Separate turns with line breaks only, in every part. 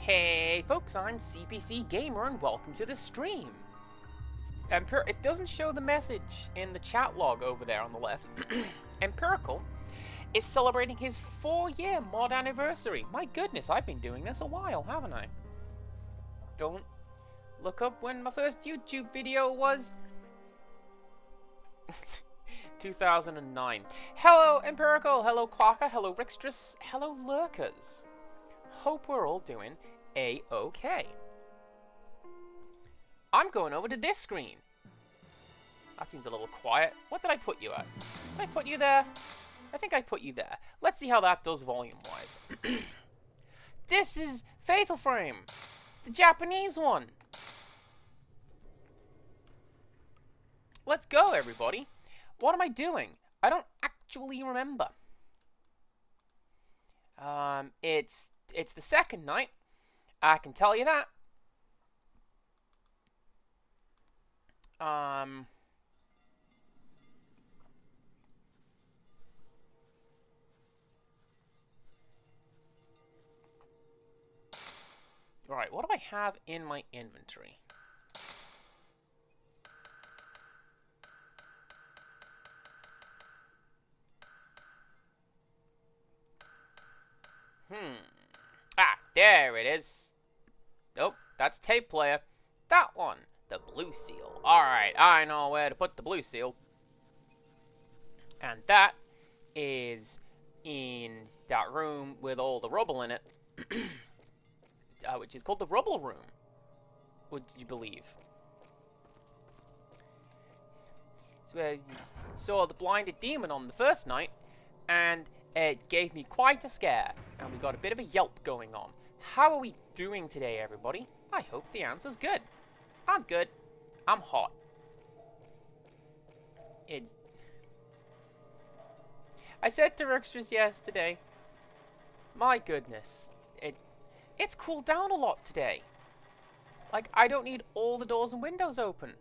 Hey folks, I'm CPC Gamer and welcome to the stream. It doesn't show the message in the chat log over there on the left. Empirical is celebrating his 4-year mod anniversary. My goodness, I've been doing this a while, haven't I? Don't look up when my first YouTube video was. 2009. Hello Empirical, hello Quaka, hello Rixtress, hello Lurkers. Hope we're all doing a-okay. I'm going over to this screen. That seems a little quiet. What did I put you at? Did I put you there? I think I put you there. Let's see how that does volume-wise. This is Fatal Frame, the Japanese one. Let's go, everybody. What am I doing? I don't actually remember. It's the second night. I can tell you that. Right, what do I have in my inventory? Ah, there it is. Nope, that's tape player. That one, the blue seal. Alright, I know where to put the blue seal. And that is in that room with all the rubble in it. Which is called the rubble room. Would you believe? It's where I saw the blinded demon on the first night, and it gave me quite a scare, and we got a bit of a yelp going on. How are we doing today, everybody? I hope the answer's good. I'm good. I'm hot. I said to Rixtress yesterday, my goodness, it's cooled down a lot today. Like, I don't need all the doors and windows open.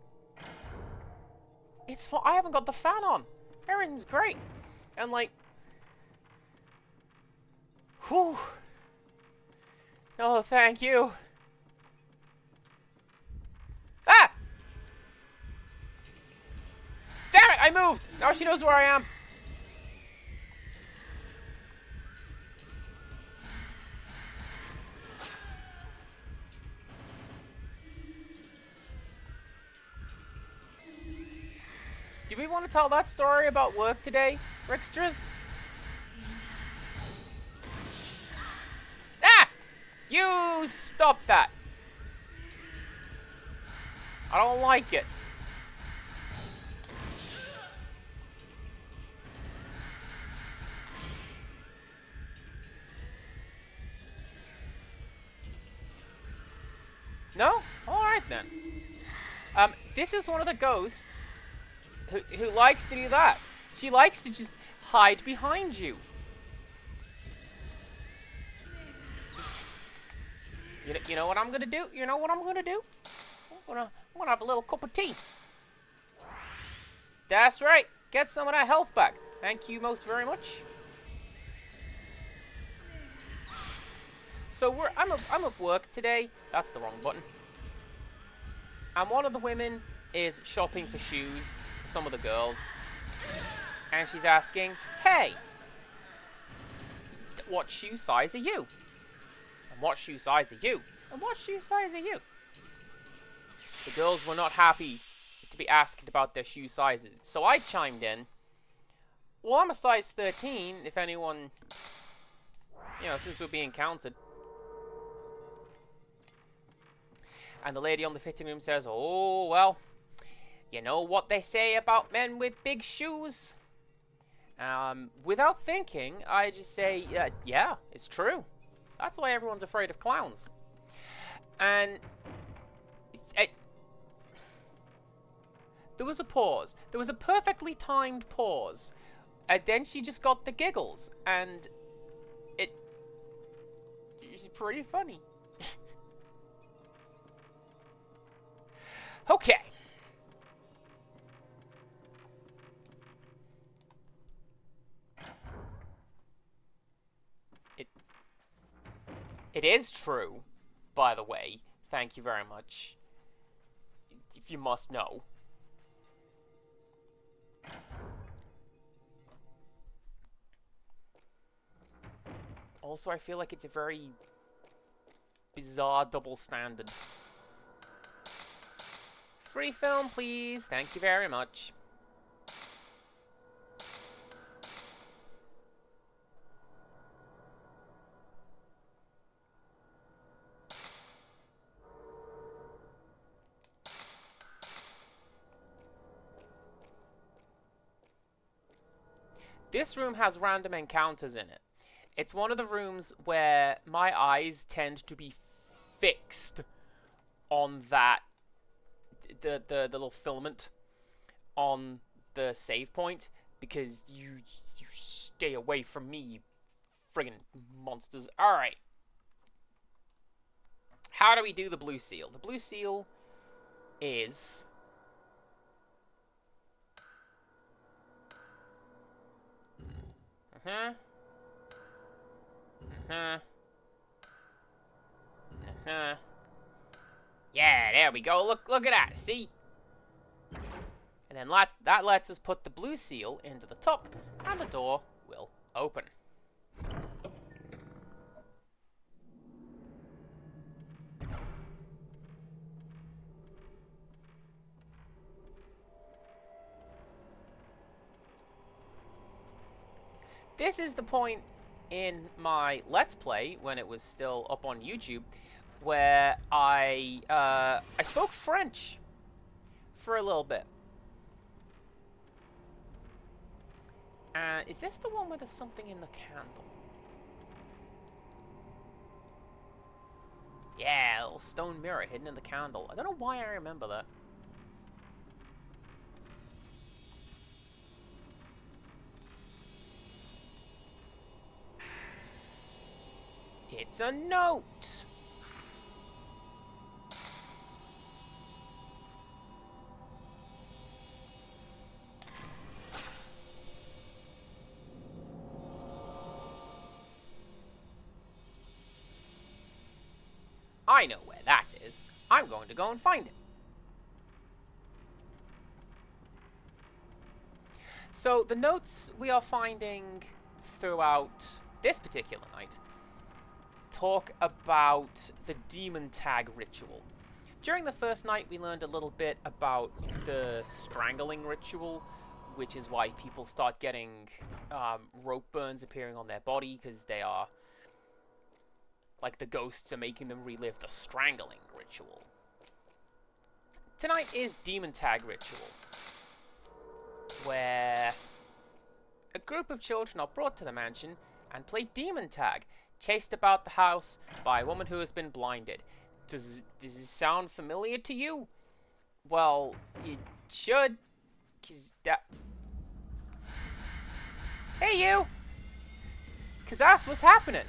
It's fun. I haven't got the fan on. Everything's great. And like, whew. Oh, thank you. Ah! Damn it, I moved. Now she knows where I am. Do we want to tell that story about work today, Rixtress? Ah! You stop that. I don't like it. No? Alright then. This is one of the ghosts who likes to do that. She likes to just hide behind you. You know what I'm gonna do? You know what I'm gonna do? I'm gonna have a little cup of tea. That's right. Get some of that health back. Thank you most very much. So I'm at work today. That's the wrong button. And one of the women is shopping for shoes for some of the girls. And she's asking, hey, what shoe size are you? And what shoe size are you? And what shoe size are you? The girls were not happy to be asked about their shoe sizes. So I chimed in. Well, I'm a size 13, if anyone, since we're being counted. And the lady on the fitting room says, oh, well, you know what they say about men with big shoes? Without thinking, I just say, yeah, it's true. That's why everyone's afraid of clowns. And there was a pause. There was a perfectly timed pause. And then she just got the giggles. And it was pretty funny. Okay. It is true. by the way. Thank you very much. If you must know. Also, I feel like it's a very bizarre double standard. Free film, please. Thank you very much. This room has random encounters in it. It's one of the rooms where my eyes tend to be fixed on that, the little filament on the save point, because you stay away from me, you friggin' monsters. Alright. How do we do the blue seal? The blue seal is... Yeah, there we go. Look at that. See? And then that lets us put the blue seal into the top, and the door will open. This is the point in my Let's Play, when it was still up on YouTube, where I spoke French for a little bit. Is this the one where there's something in the candle? Yeah, a little stone mirror hidden in the candle. I don't know why I remember that. It's a note! I know where that is. I'm going to go and find it. So, the notes we are finding throughout this particular night talk about the demon tag ritual. During the first night, we learned a little bit about the strangling ritual, which is why people start getting rope burns appearing on their body, because they are... like, the ghosts are making them relive the strangling ritual. Tonight is demon tag ritual, where a group of children are brought to the mansion and play demon tag, chased about the house by a woman who has been blinded. Does this sound familiar to you? Well, it should, 'cause that... Hey, you! 'Cause that's what's happening.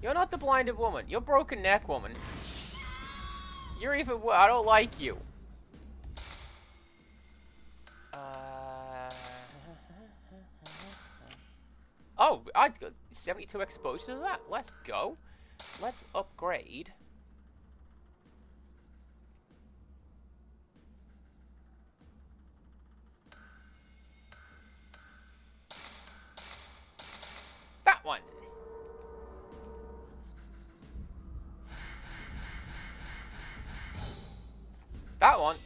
You're not the blinded woman. You're broken neck woman. You're even... I don't like you. Oh, I got 72 exposures of that. Let's go. Let's upgrade. That one. That one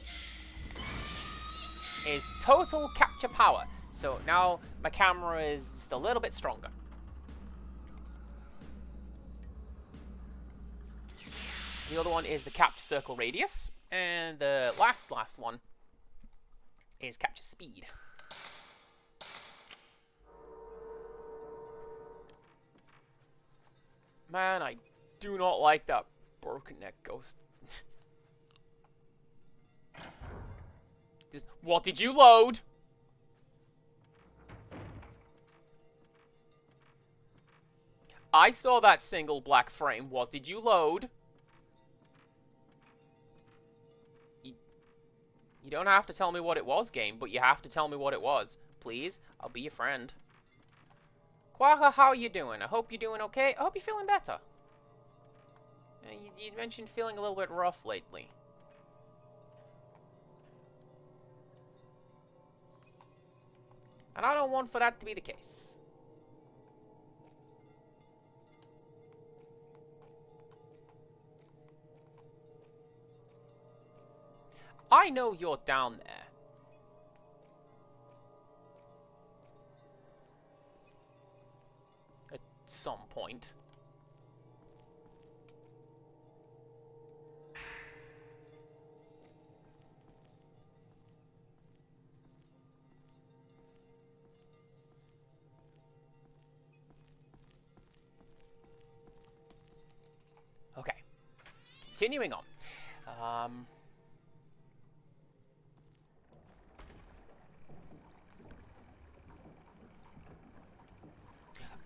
is total capture power. So now my camera is a little bit stronger. The other one is the capture circle radius. And the last one is capture speed. Man, I do not like that broken neck ghost. What did you load? I saw that single black frame. What did you load? You don't have to tell me what it was, game, but you have to tell me what it was. Please, I'll be your friend. Quagga, how you doing? I hope you're doing okay. I hope you're feeling better. You mentioned feeling a little bit rough lately. And I don't want for that to be the case. I know you're down there. At some point. Okay. Continuing on.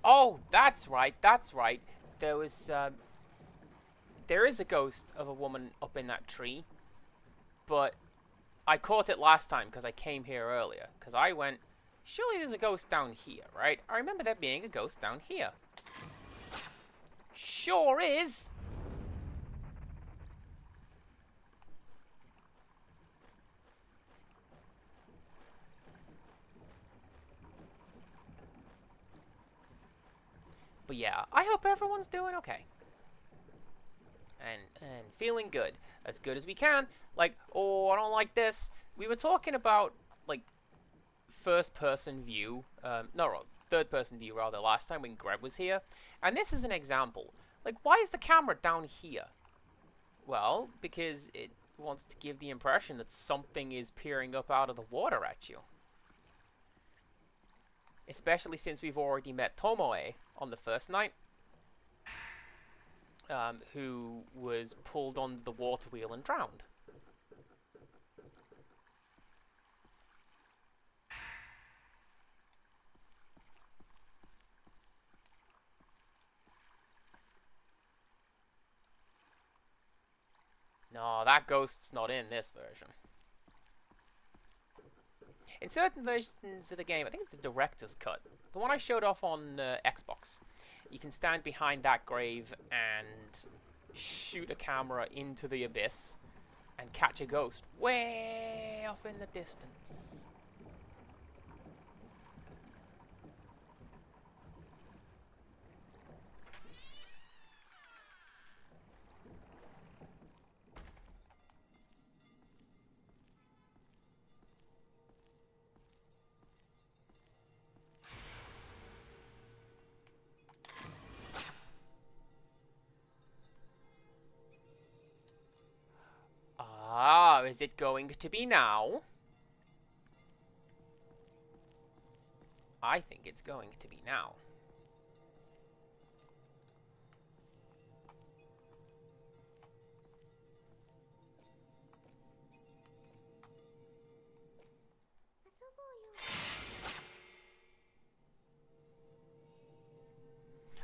Oh, that's right, that's right. There is a ghost of a woman up in that tree. But I caught it last time because I came here earlier. Because I went, surely there's a ghost down here, right? I remember there being a ghost down here. Sure is! But yeah, I hope everyone's doing okay. And feeling good. As good as we can. Like, oh, I don't like this. We were talking about, like, first-person view. No, third-person view, rather, last time when Greg was here. And this is an example. Like, why is the camera down here? Well, because it wants to give the impression that something is peering up out of the water at you. Especially since we've already met Tomoe on the first night. Who was pulled onto the water wheel and drowned. No, that ghost's not in this version. In certain versions of the game, I think it's the director's cut. The one I showed off on Xbox. You can stand behind that grave and shoot a camera into the abyss and catch a ghost way off in the distance. Ah, is it going to be now? I think it's going to be now.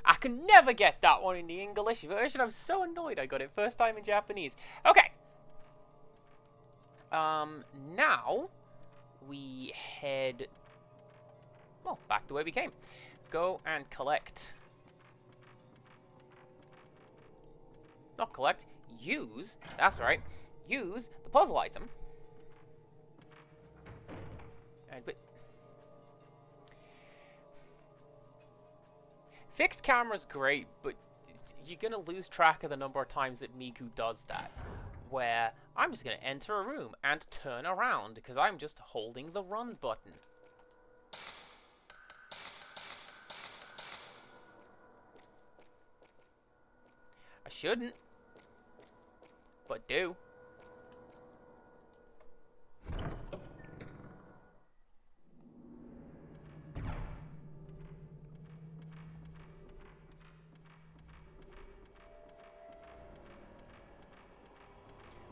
I can never get that one in the English version. I'm so annoyed I got it first time in Japanese. Okay. Now we head, well, back the way we came. Go and collect. Not collect, use. That's right. Use the puzzle item. And wait. Fixed camera's great, but you're gonna lose track of the number of times that Miku does that. Where I'm just going to enter a room and turn around because I'm just holding the run button. I shouldn't, but do.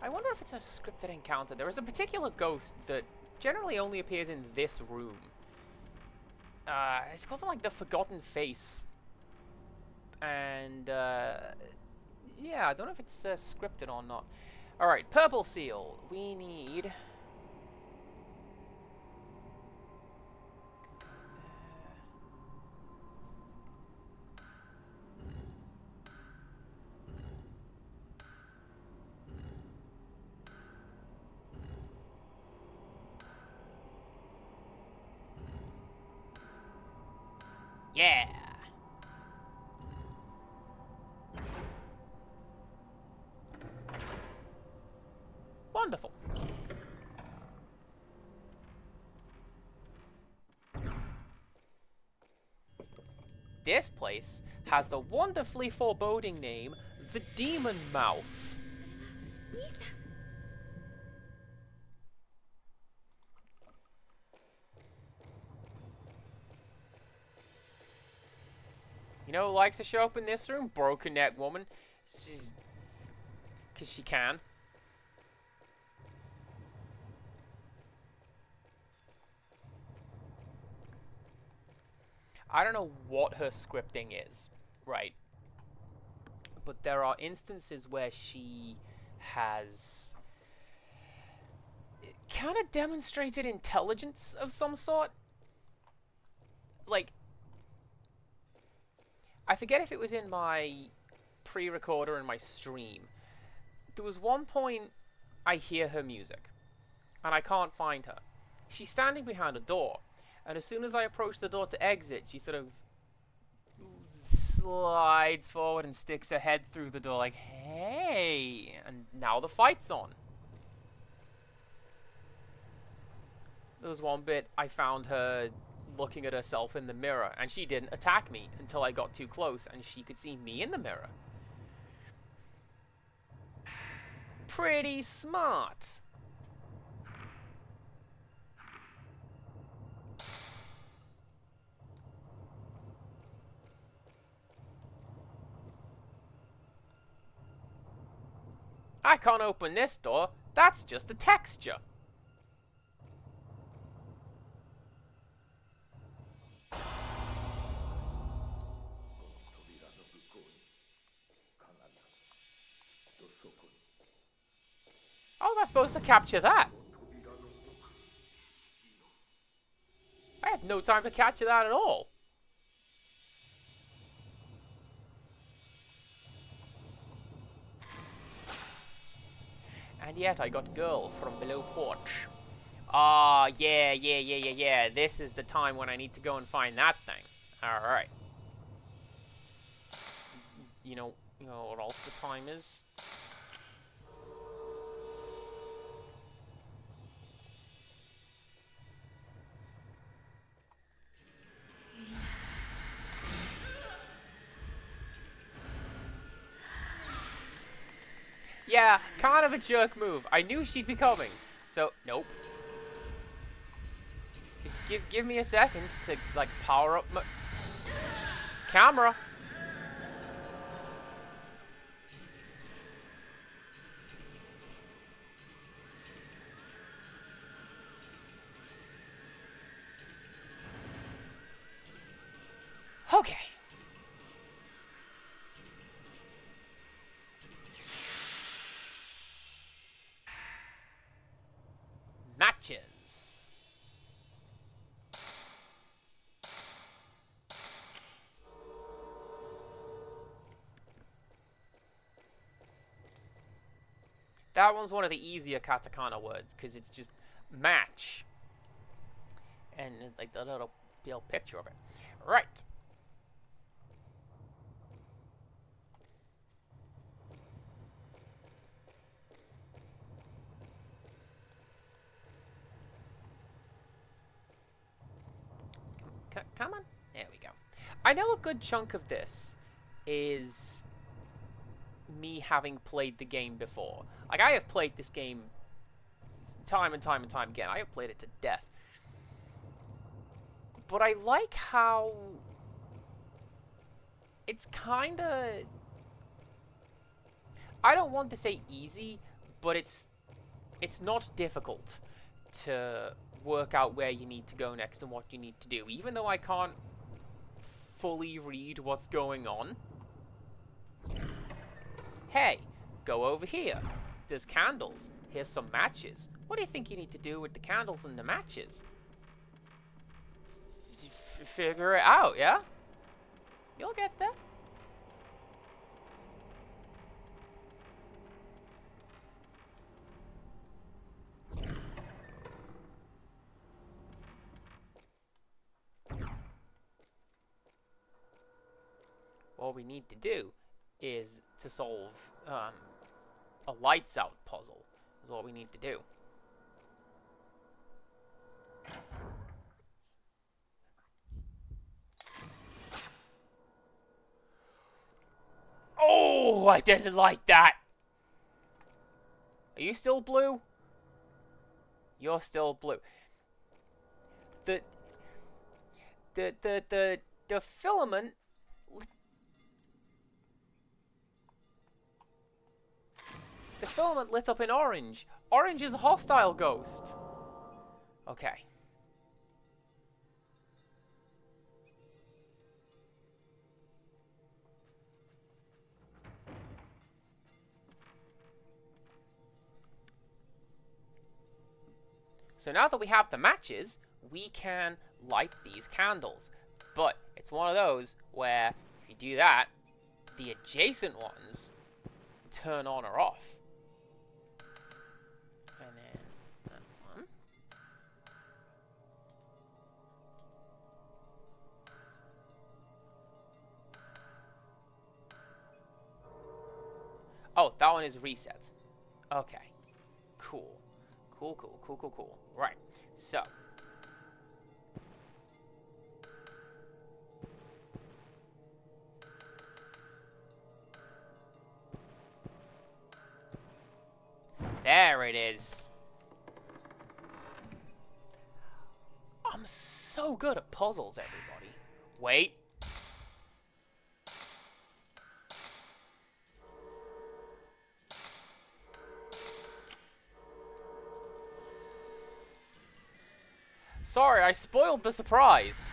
I wonder if it's a scripted encounter. There is a particular ghost that generally only appears in this room. It's called something like the Forgotten Face. And, yeah, I don't know if it's scripted or not. Alright, Purple Seal. We need... Yeah. Wonderful. This place has the wonderfully foreboding name, the Demon Mouth. You know who likes to show up in this room? Broken Neck Woman. Because she can. I don't know what her scripting is, right? But there are instances where she has kind of demonstrated intelligence of some sort. Like, I forget if it was in my pre-recorder in my stream. There was one point I hear her music, and I can't find her. She's standing behind a door, and as soon as I approach the door to exit, she sort of slides forward and sticks her head through the door like, hey, and now the fight's on. There was one bit I found her looking at herself in the mirror, and she didn't attack me until I got too close and she could see me in the mirror. Pretty smart. I can't open this door. That's just a texture. How was I supposed to capture that? I had no time to capture that at all. And yet I got girl from below porch. Ah, yeah. This is the time when I need to go and find that thing. Alright. You know what else the time is? Yeah, kind of a jerk move. I knew she'd be coming. So, nope. Just give me a second to, like, power up my camera. Okay. Matches. That one's one of the easier katakana words, because it's just match. And, like, the little picture of it. Right. Come on. There we go. I know a good chunk of this is me having played the game before. Like, I have played this game time and time and time again. I have played it to death. But I like how it's kind of... I don't want to say easy, but it's not difficult to work out where you need to go next and what you need to do. Even though I can't fully read what's going on. Hey, go over here. There's candles. Here's some matches. What do you think you need to do with the candles and the matches? Figure it out, yeah? You'll get there. all we need to do is to solve a lights out puzzle. Is what we need to do. Oh, I didn't like that. Are you still blue? You're still blue. The filament. The filament lit up in orange. Orange is a hostile ghost. Okay. So now that we have the matches, we can light these candles. But it's one of those where if you do that, the adjacent ones turn on or off. And then that one. Oh, that one is reset. Okay. Cool. Cool. Right. So. There it is. I'm so good at puzzles, everybody. Wait. Sorry, I spoiled the surprise.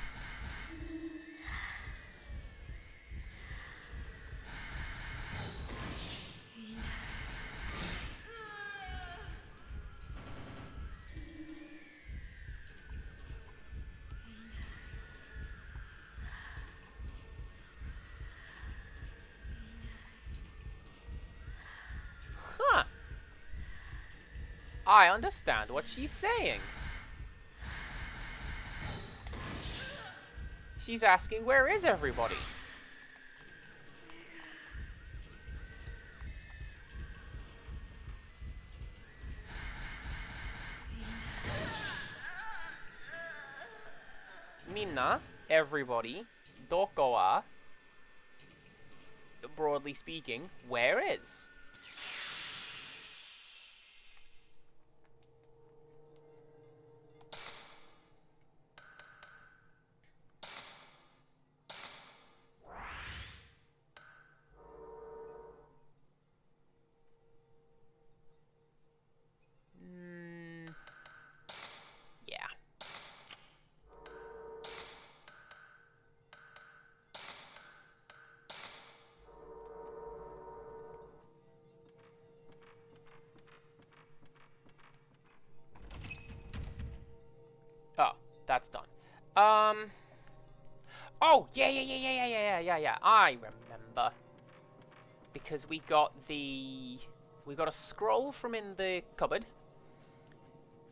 Huh. I understand what she's saying. She's asking, where is everybody? Minna, everybody, doko wa, broadly speaking, where is? Yeah. Oh, that's done. Oh, yeah. I remember. Because we got a scroll from in the cupboard.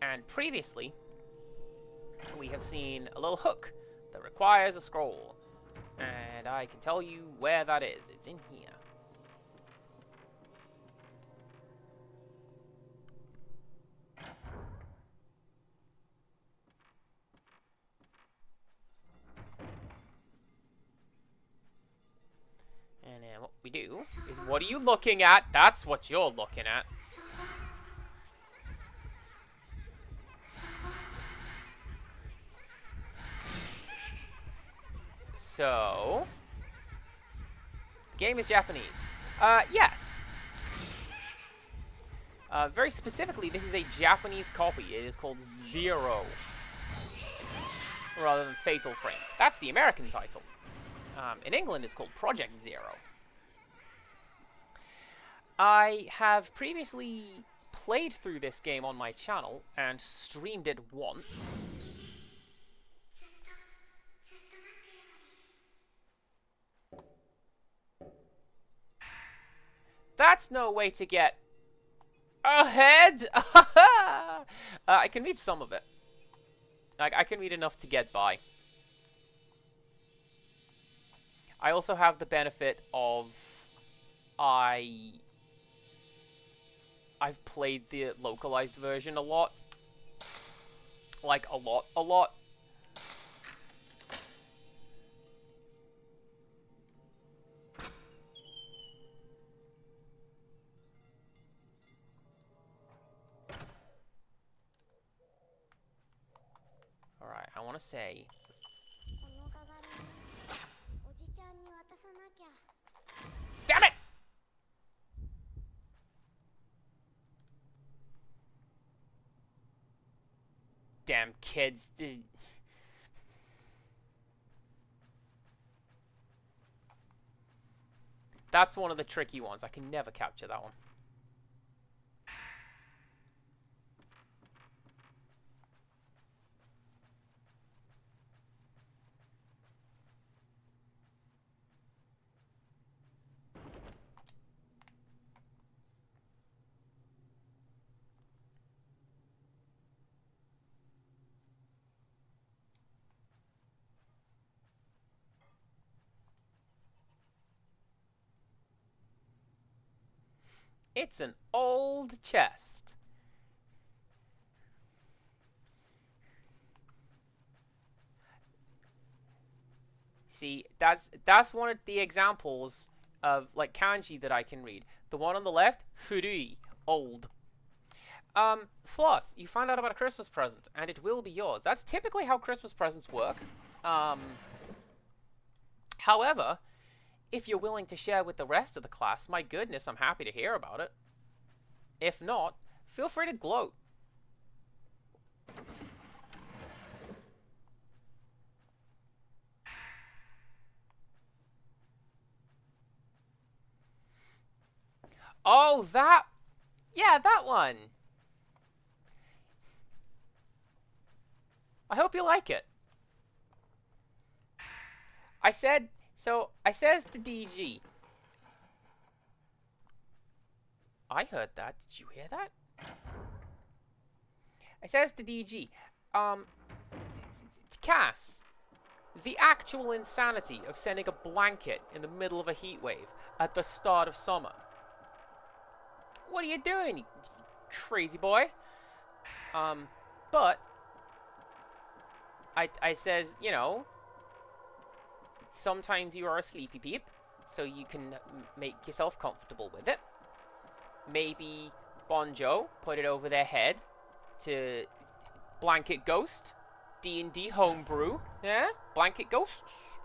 And previously, we have seen a little hook that requires a scroll. And I can tell you where that is. It's in here. And then what we do is, what are you looking at? That's what you're looking at. So, game is Japanese. Yes. Very specifically, this is a Japanese copy. It is called Zero, rather than Fatal Frame. That's the American title. In England, it's called Project Zero. I have previously played through this game on my channel and streamed it once. That's no way to get ahead. I can read some of it. I can read enough to get by. I also have the benefit of I've played the localized version a lot. Like, a lot. Alright, I want to say... Damn it! Damn kids. That's one of the tricky ones. I can never capture that one. It's an old chest. See, that's one of the examples of like kanji that I can read. The one on the left, furui, old. Sloth, you find out about a Christmas present, and it will be yours. That's typically how Christmas presents work. However, if you're willing to share with the rest of the class, my goodness, I'm happy to hear about it. If not, feel free to gloat. Oh, that... Yeah, that one. I hope you like it. I says to DG. I heard that. Did you hear that? I says to DG, Cass, the actual insanity of sending a blanket in the middle of a heat wave at the start of summer. What are you doing, you crazy boy? But I says, you know, sometimes you are a sleepy peep, so you can make yourself comfortable with it. Maybe Bonjo put it over their head to blanket ghost, D&D homebrew, yeah? Blanket ghosts.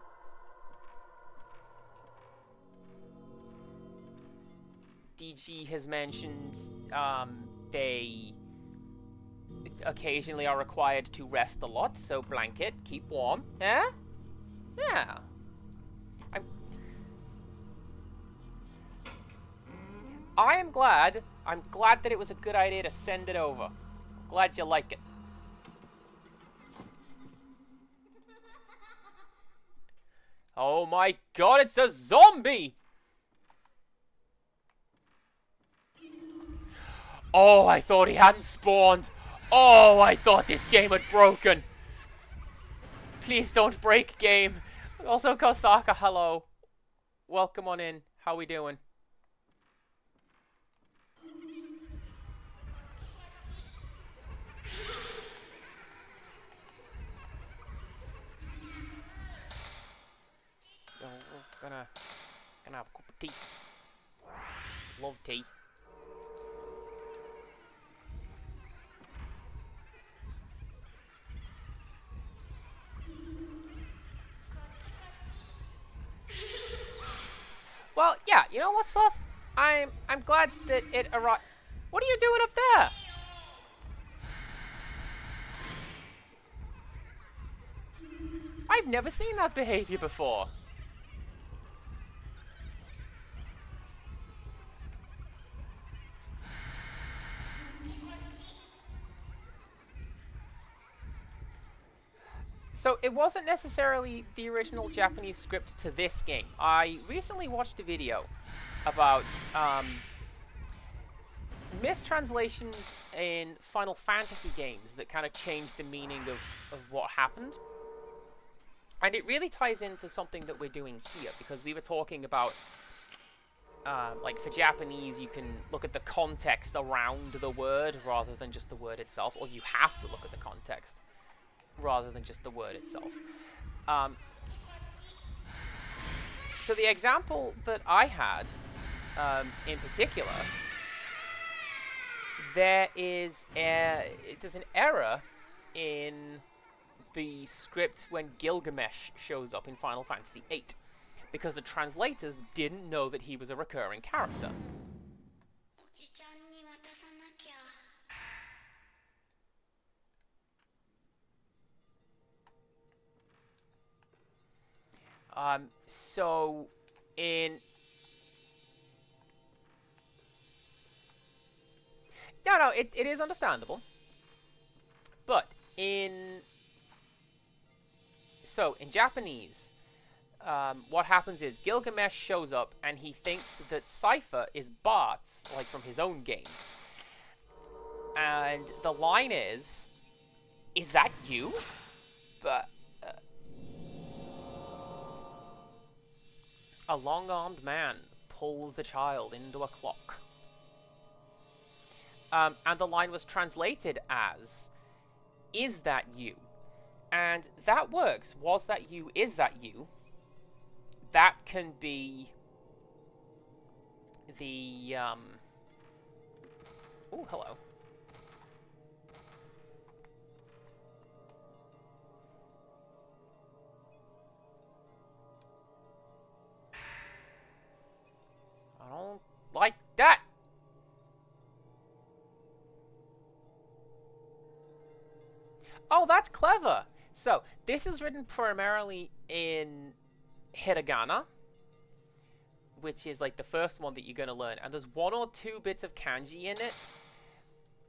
DG has mentioned they occasionally are required to rest a lot, so blanket, keep warm, yeah? Yeah. I'm glad that it was a good idea to send it over. Glad you like it. Oh my god, it's a zombie! Oh, I thought he hadn't spawned. Oh, I thought this game had broken. Please don't break, game. Also, Kosaka, hello. Welcome on in. How we doing? Gonna have a cup of tea. Love tea. Well, yeah, you know what, Sloth? I'm glad that it arrived. What are you doing up there? I've never seen that behavior before. So it wasn't necessarily the original Japanese script to this game. I recently watched a video about mistranslations in Final Fantasy games that kind of changed the meaning of what happened. And it really ties into something that we're doing here, because we were talking about, like for Japanese, you can look at the context around the word rather than just the word itself, or you have to look at the context rather than just the word itself. So the example that I had, in particular, there's an error in the script when Gilgamesh shows up in Final Fantasy VIII, because the translators didn't know that he was a recurring character. So in... No, it is understandable. But in... So, in Japanese, what happens is Gilgamesh shows up and he thinks that Cypher is Bart's, like from his own game. And the line is that you? But... a long-armed man pulls the child into a clock. And the line was translated as, is that you? And that works. Was that you? Is that you? That can be the, Oh, hello. I don't like that. Oh, that's clever. So, this is written primarily in hiragana, which is like the first one that you're going to learn. And there's 1 or 2 bits of kanji in it.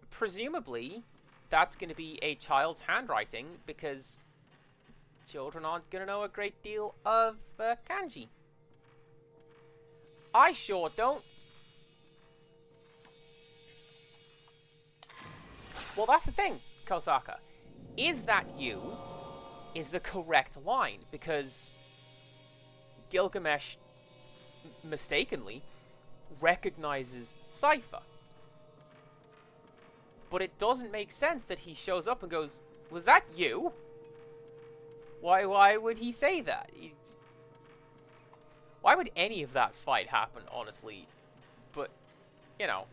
Presumably, that's going to be a child's handwriting, because children aren't going to know a great deal of kanji. I sure don't. Well, that's the thing, Kosaka. Is that you is the correct line, because Gilgamesh mistakenly recognizes Cypher. But it doesn't make sense that he shows up and goes, was that you? Why would he say that? Why would any of that fight happen, honestly? But, you know.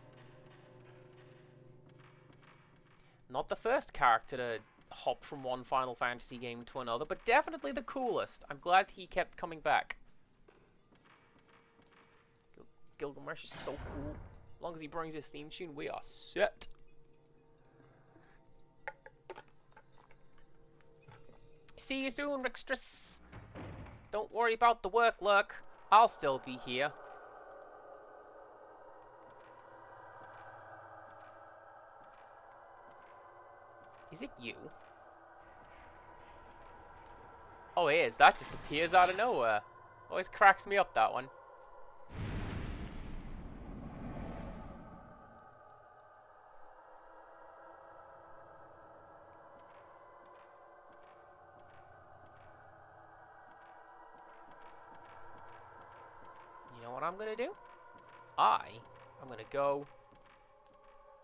Not the first character to hop from one Final Fantasy game to another, but definitely the coolest. I'm glad he kept coming back. Gilgamesh is so cool. As long as he brings his theme tune, we are set. See you soon, Rixtress. Don't worry about the work, Lurk. I'll still be here. Is it you? Oh, it is. That just appears out of nowhere. Always cracks me up, that one. You know what I'm gonna do? I'm gonna go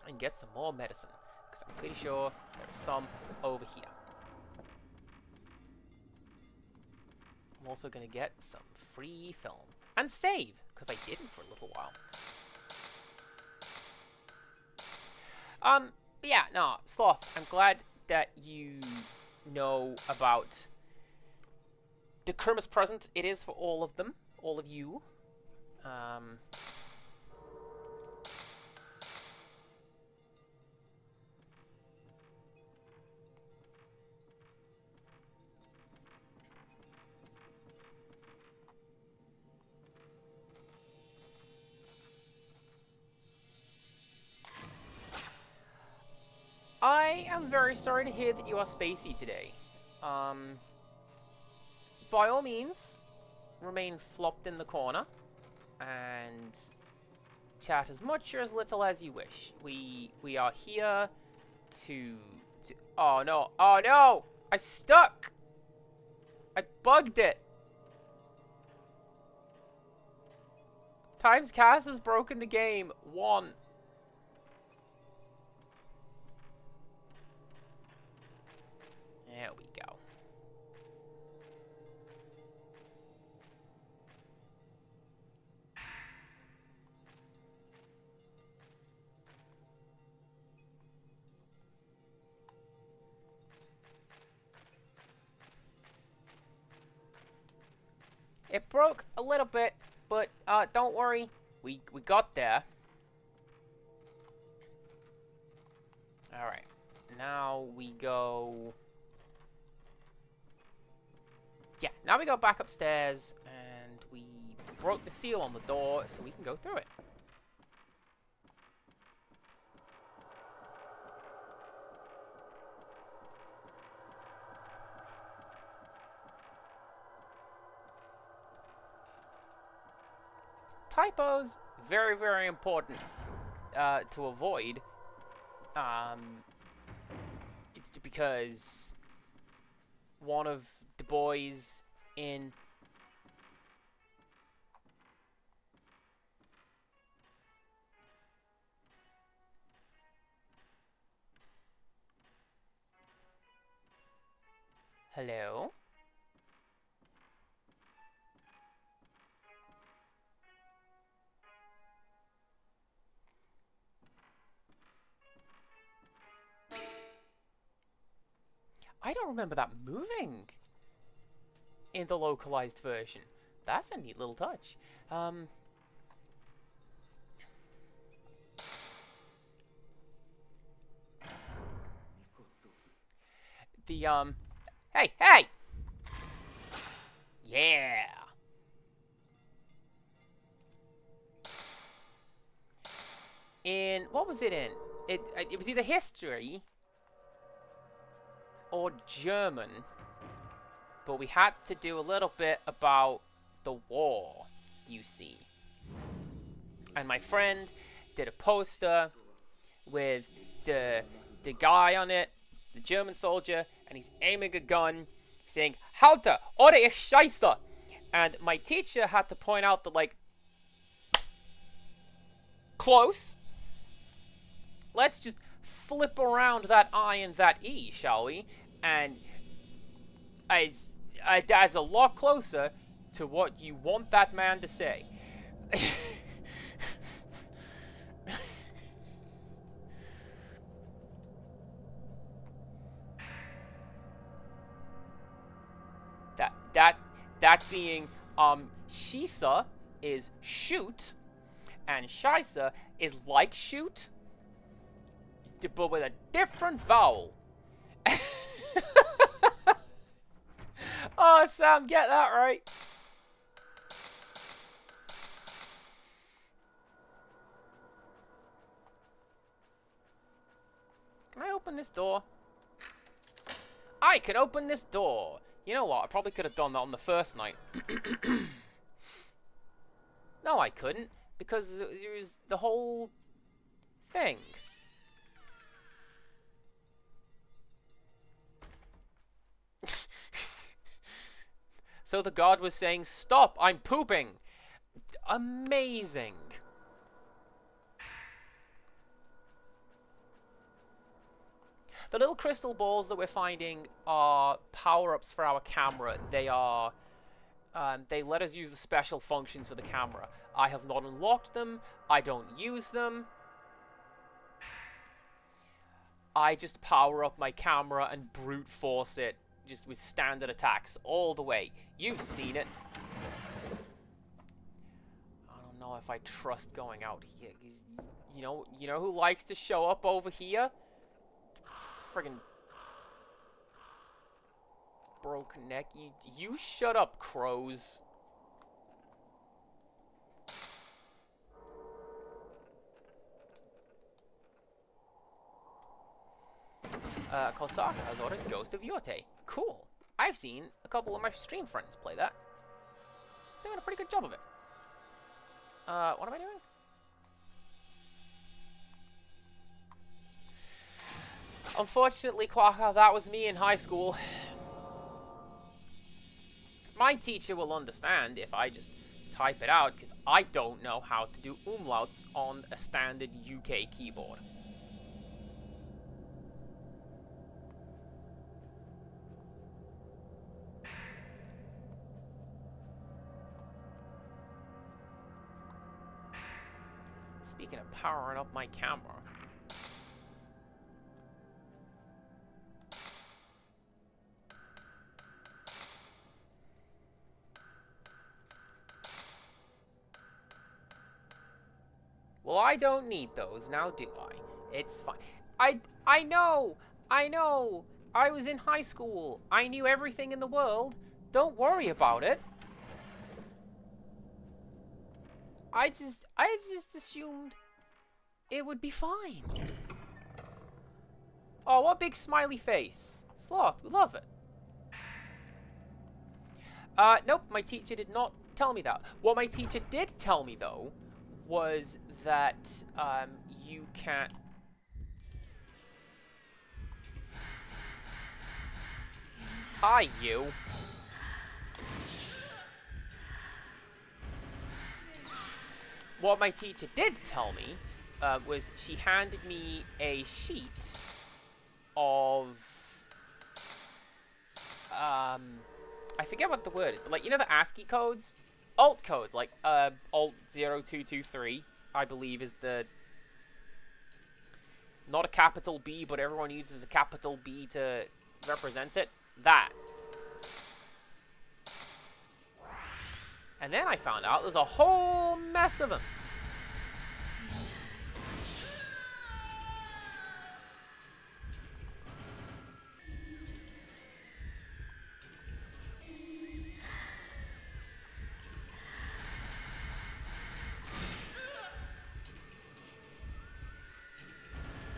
and get some more medicine, because I'm pretty sure there's some over here. I'm also going to get some free film. And save, because I didn't for a little while. Yeah, no, Sloth, I'm glad that you know about the Christmas present. It is for all of them, all of you. I am very sorry to hear that you are spacey today. By all means, remain flopped in the corner and chat as much or as little as you wish. We are here to... Oh no! Oh no! I stuck! I bugged it. Times Cast has broken the game. 1. There we go. It broke a little bit, but don't worry, we got there. All right, now we go. Yeah, now we go back upstairs, and we broke the seal on the door, so we can go through it. Typos, very, very important to avoid. It's because one of the boys in Hello? I don't remember that moving in the localized version. That's a neat little touch. Hey, hey! Yeah! What was it in? It was either history or German, but we had to do a little bit about the war, you see. And my friend did a poster with the guy on it, the German soldier, and he's aiming a gun, saying, Halte, oder ich scheiße! And my teacher had to point out that, like, close. Let's just flip around that I and that E, shall we? And as a lot closer to what you want that man to say. that being Shisa is shoot, and Scheisse is like shoot, but with a different vowel. Oh, Sam, get that right. Can I open this door? I can open this door. You know what? I probably could have done that on the first night. No, I couldn't, because it was the whole thing. So the god was saying, stop, I'm pooping. Amazing. The little crystal balls that we're finding are power-ups for our camera. They are... they let us use the special functions for the camera. I have not unlocked them. I don't use them. I just power up my camera and brute force it, just with standard attacks all the way. You've seen it. I don't know if I trust going out here. You know who likes to show up over here? Friggin' broken neck. You shut up, crows. Kosaka has ordered Ghost of Yote. Cool. I've seen a couple of my stream friends play that. They're doing a pretty good job of it. What am I doing? Unfortunately, Quaka, that was me in high school. my teacher will understand if I just type it out, because I don't know how to do umlauts on a standard UK keyboard. Speaking of powering up my camera. Well, I don't need those, now do I? It's fine. I know! I know! I was in high school. I knew everything in the world. Don't worry about it. I just assumed it would be fine. Oh, what big smiley face. Sloth, we love it. Nope, my teacher did not tell me that. What my teacher did tell me, though, was that, you can't... Hi, you. What my teacher did tell me, was she handed me a sheet of... I forget what the word is, but, like, you know the ASCII codes? Alt codes, like, Alt 0223, I believe, is the... Not a capital B, but everyone uses a capital B to represent it. That. And then I found out there's a whole mess of them.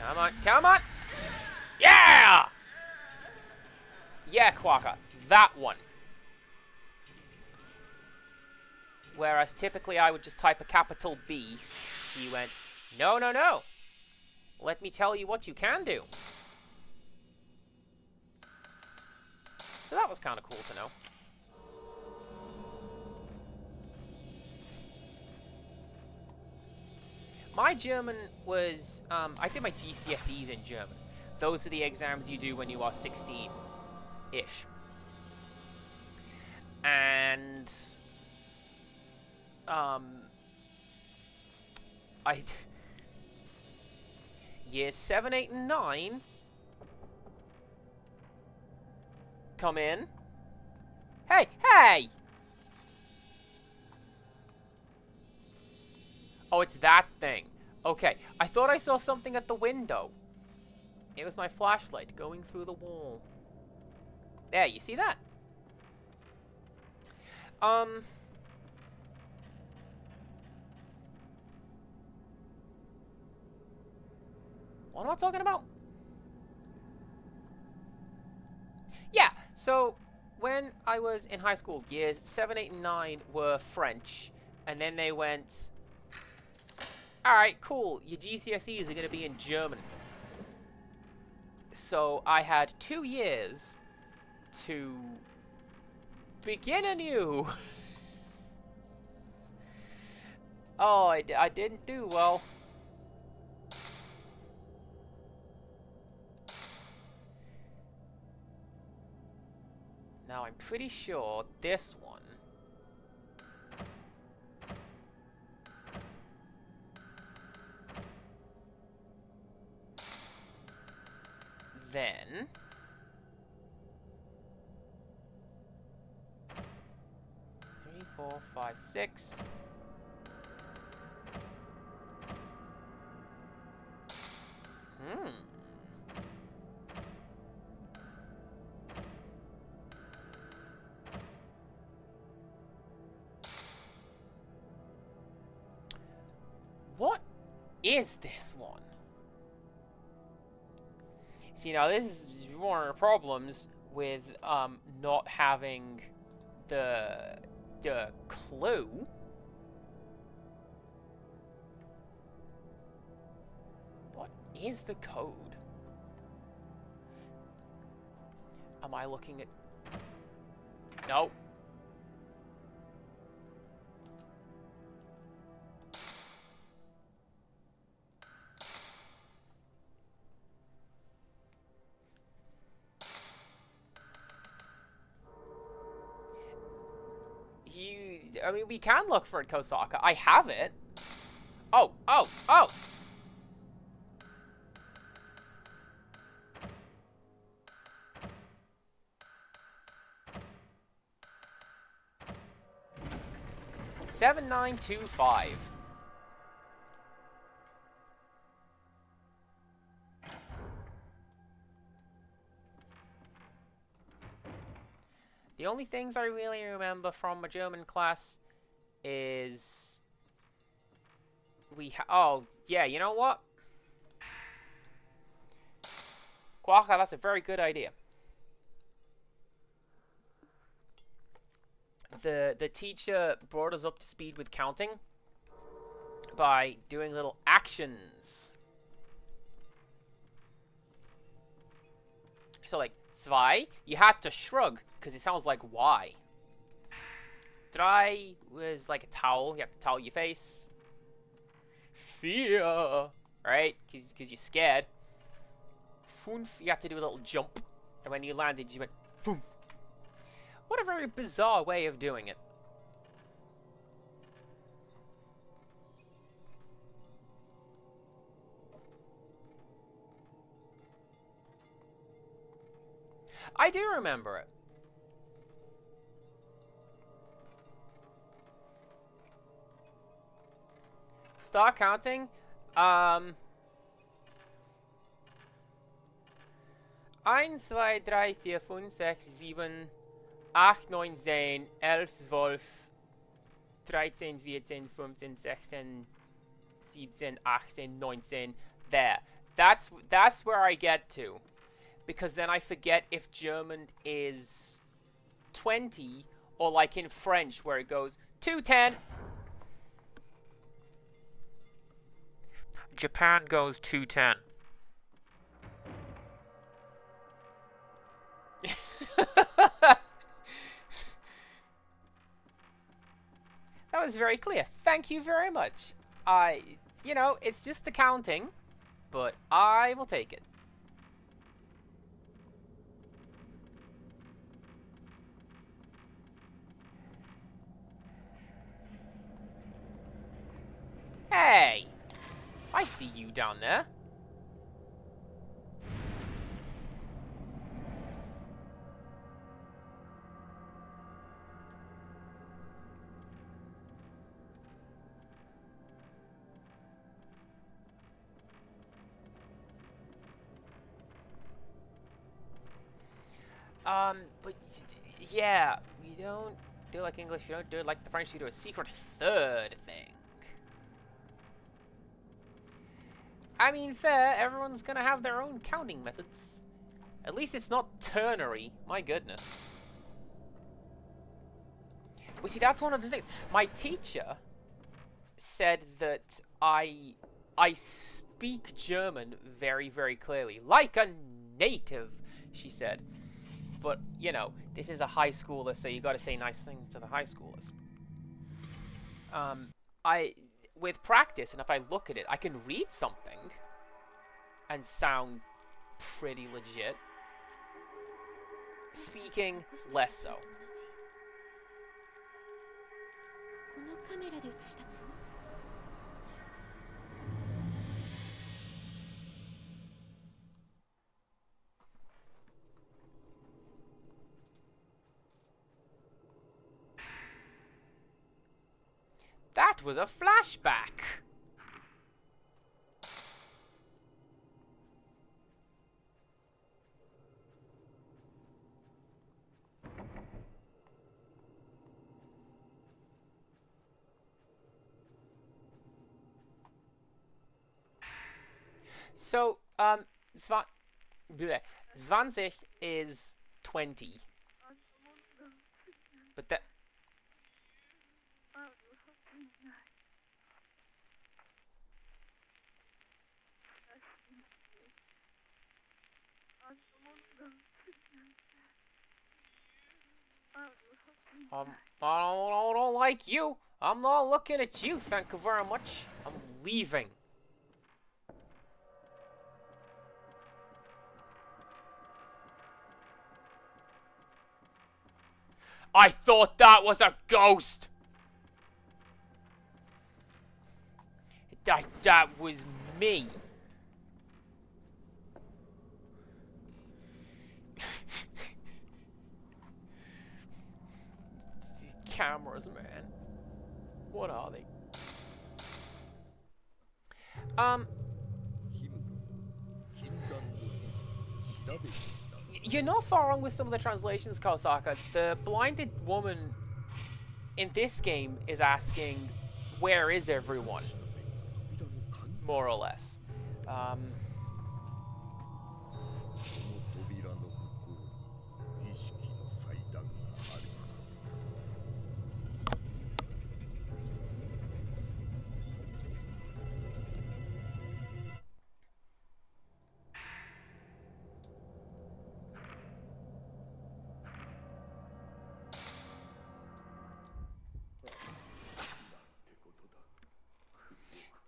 Come on, come on! Yeah! Yeah, Quokka, that one. Whereas typically I would just type a capital B. She went, no, no, no. Let me tell you what you can do. So that was kind of cool to know. My German was, I did my GCSEs in German. Those are the exams you do when you are 16-ish. And, years 7, 8, and 9 come in. Hey, hey! Oh, it's that thing. Okay, I thought I saw something at the window. It was my flashlight going through the wall. There, you see that? What am I talking about? Yeah, so when I was in high school, years 7, 8, and 9 were French, and then they went... Alright, cool. Your GCSEs are going to be in German. So I had 2 years to begin anew. Oh, I didn't do well. Now I'm pretty sure this one... Then... 3, 4, 5, 6... What is this one? See, now this is one of the problems with not having the clue. What is the code? Am I looking at... No. I mean, we can look for it, Kosaka. I have it. Oh, oh, oh! $7,925. The only things I really remember from my German class is oh, yeah, you know what? Guaca, that's a very good idea. The teacher brought us up to speed with counting by doing little actions. So like zwei, you had to shrug because it sounds like Y. Drei was like a towel. You have to towel your face. Vier, right? Because you're scared. Fünf, you have to do a little jump. And when you landed, you went fünf. What a very bizarre way of doing it. I do remember it. Start counting. 1, 2, 3, 4, 5, 6, 7, 8, 9, 10, 11, 12, 13, 14, 15, 16, 17, 18, 19. There. That's where I get to. Because then I forget if German is 20 or like in French where it goes 210. Japan goes 210. That was very clear. Thank you very much. You know, it's just the counting, but I will take it. Hey! I see you down there. But yeah, we don't do it like English, we don't do it like the French, we do a secret third thing. I mean, fair, everyone's gonna have their own counting methods. At least it's not ternary, my goodness. Well, see, that's one of the things. My teacher said that I speak German very, very clearly. Like a native, she said. But, you know, this is a high schooler, so you gotta say nice things to the high schoolers. With practice, and if I look at it, I can read something and sound pretty legit. Speaking, less so. That was a flashback! So, 20 is 20. But that... I don't like you. I'm not looking at you, thank you very much. I'm leaving. I thought that was a ghost! That was me. Cameras, man. What are they? You're not far wrong with some of the translations, Kosaka. The blinded woman in this game is asking, where is everyone? More or less.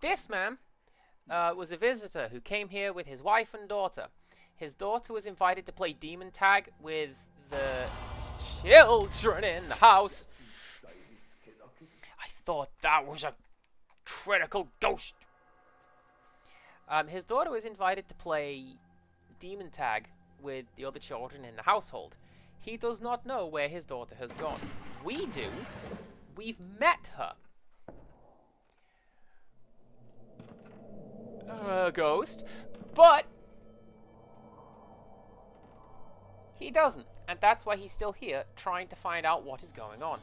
This man was a visitor who came here with his wife and daughter. His daughter was invited to play demon tag with the children in the house. I thought that was a critical ghost. His daughter was invited to play demon tag with the other children in the household. He does not know where his daughter has gone. We do. We've met her. Ghost, but he doesn't, and that's why he's still here, trying to find out what is going on.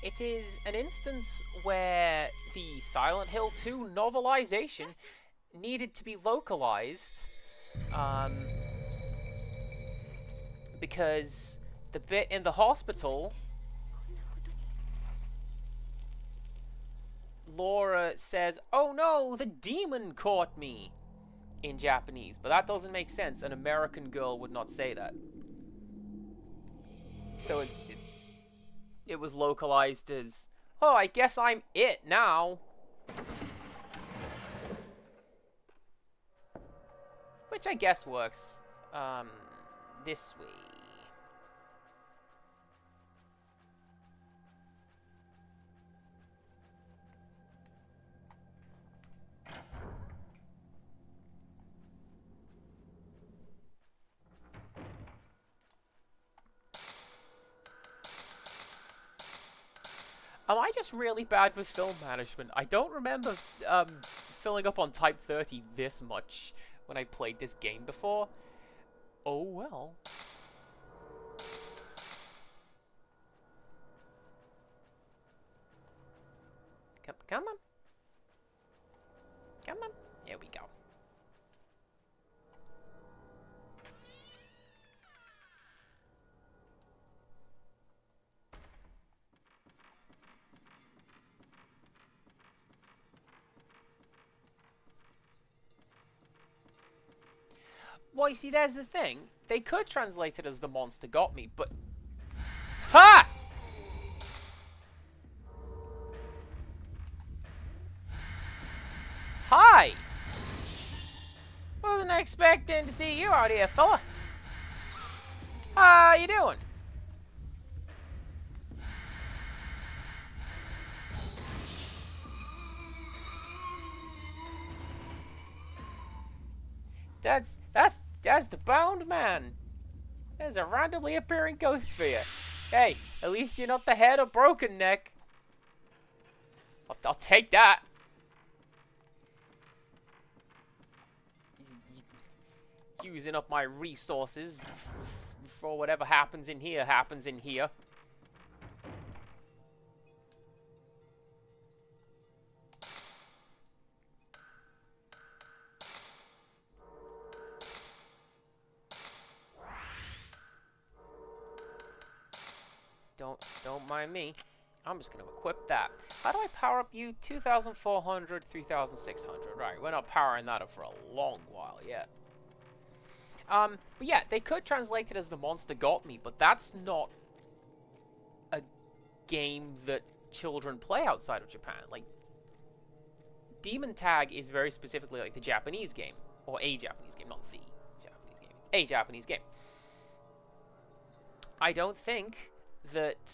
It is an instance where the Silent Hill 2 novelization needed to be localized because the bit in the hospital, Laura says, "Oh no, the demon caught me," in Japanese, but that doesn't make sense. An American girl would not say that. So it was localized as, "Oh, I guess I'm it now." Which I guess works this way. Am I just really bad with film management? I don't remember filling up on Type 30 this much when I played this game before. Oh well. Come on. Come on. Here we go. Well, you see, there's the thing. They could translate it as "the monster got me," but... Ha! Hi! Wasn't expecting to see you out here, fella. How you doing? That's the bound man. There's a randomly appearing ghost for you. Hey, at least you're not the head or broken neck. I'll take that. Using up my resources for whatever happens in here happens in here. Don't mind me. I'm just going to equip that. How do I power up you? 2,400, 3,600. Right, we're not powering that up for a long while yet. But yeah, they could translate it as The Monster Got Me, but that's not a game that children play outside of Japan. Like, Demon Tag is very specifically like the Japanese game, or a Japanese game, not the Japanese game. It's a Japanese game. I don't think that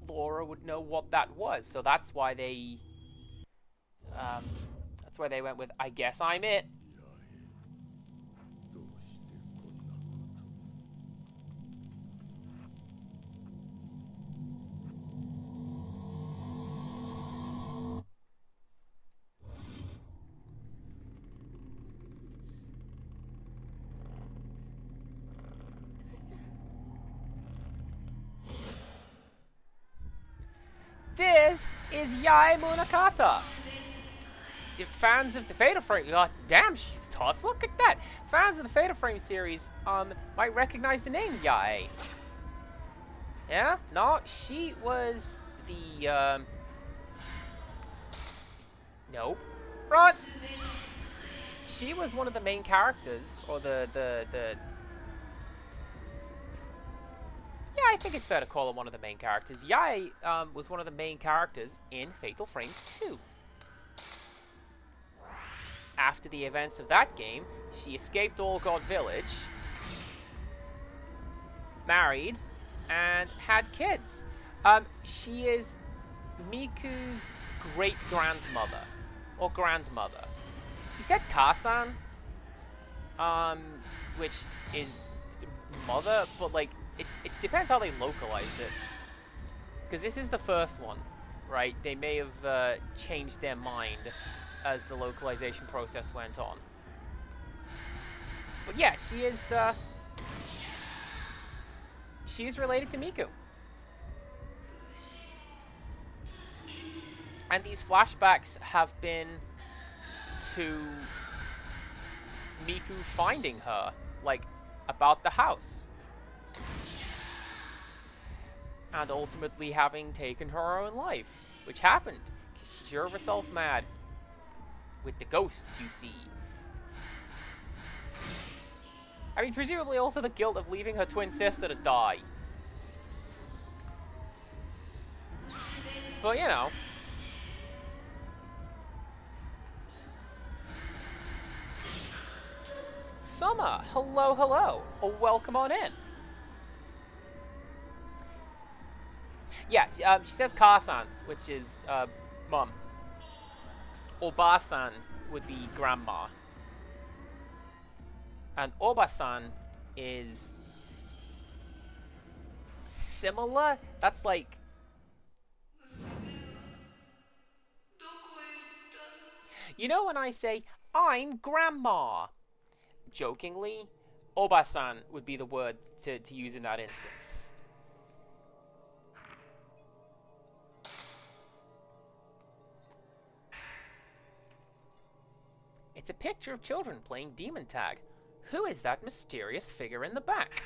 Laura would know what that was, so that's why they went with I Guess I'm It. This is Yae Munakata. The fans of the Fatal Frame, oh, damn, she's tough. Look at that. Fans of the Fatal Frame series might recognize the name Yae. Yeah? No, she was the nope. Right. She was one of the main characters, or the yeah, I think it's fair to call her one of the main characters. Yae was one of the main characters in Fatal Frame 2. After the events of that game, she escaped All God Village, married, and had kids. She is Miku's great-grandmother, or grandmother. She said Kasan, which is mother, but like, it depends how they localized it. Because this is the first one, right? They may have changed their mind as the localization process went on. But yeah, she is related to Miku. And these flashbacks have been to Miku finding her, like, about the house. And ultimately having taken her own life, which happened because she drove herself mad with the ghosts you see. I mean, presumably also the guilt of leaving her twin sister to die. But, you know. Summer, hello, hello. Oh, welcome on in. Yeah, she says Kasan, which is, mom. Obasan would be grandma. And Obasan is similar. That's like... You know when I say, I'm grandma? Jokingly, Obasan would be the word to use in that instance. It's a picture of children playing demon tag. Who is that mysterious figure in the back?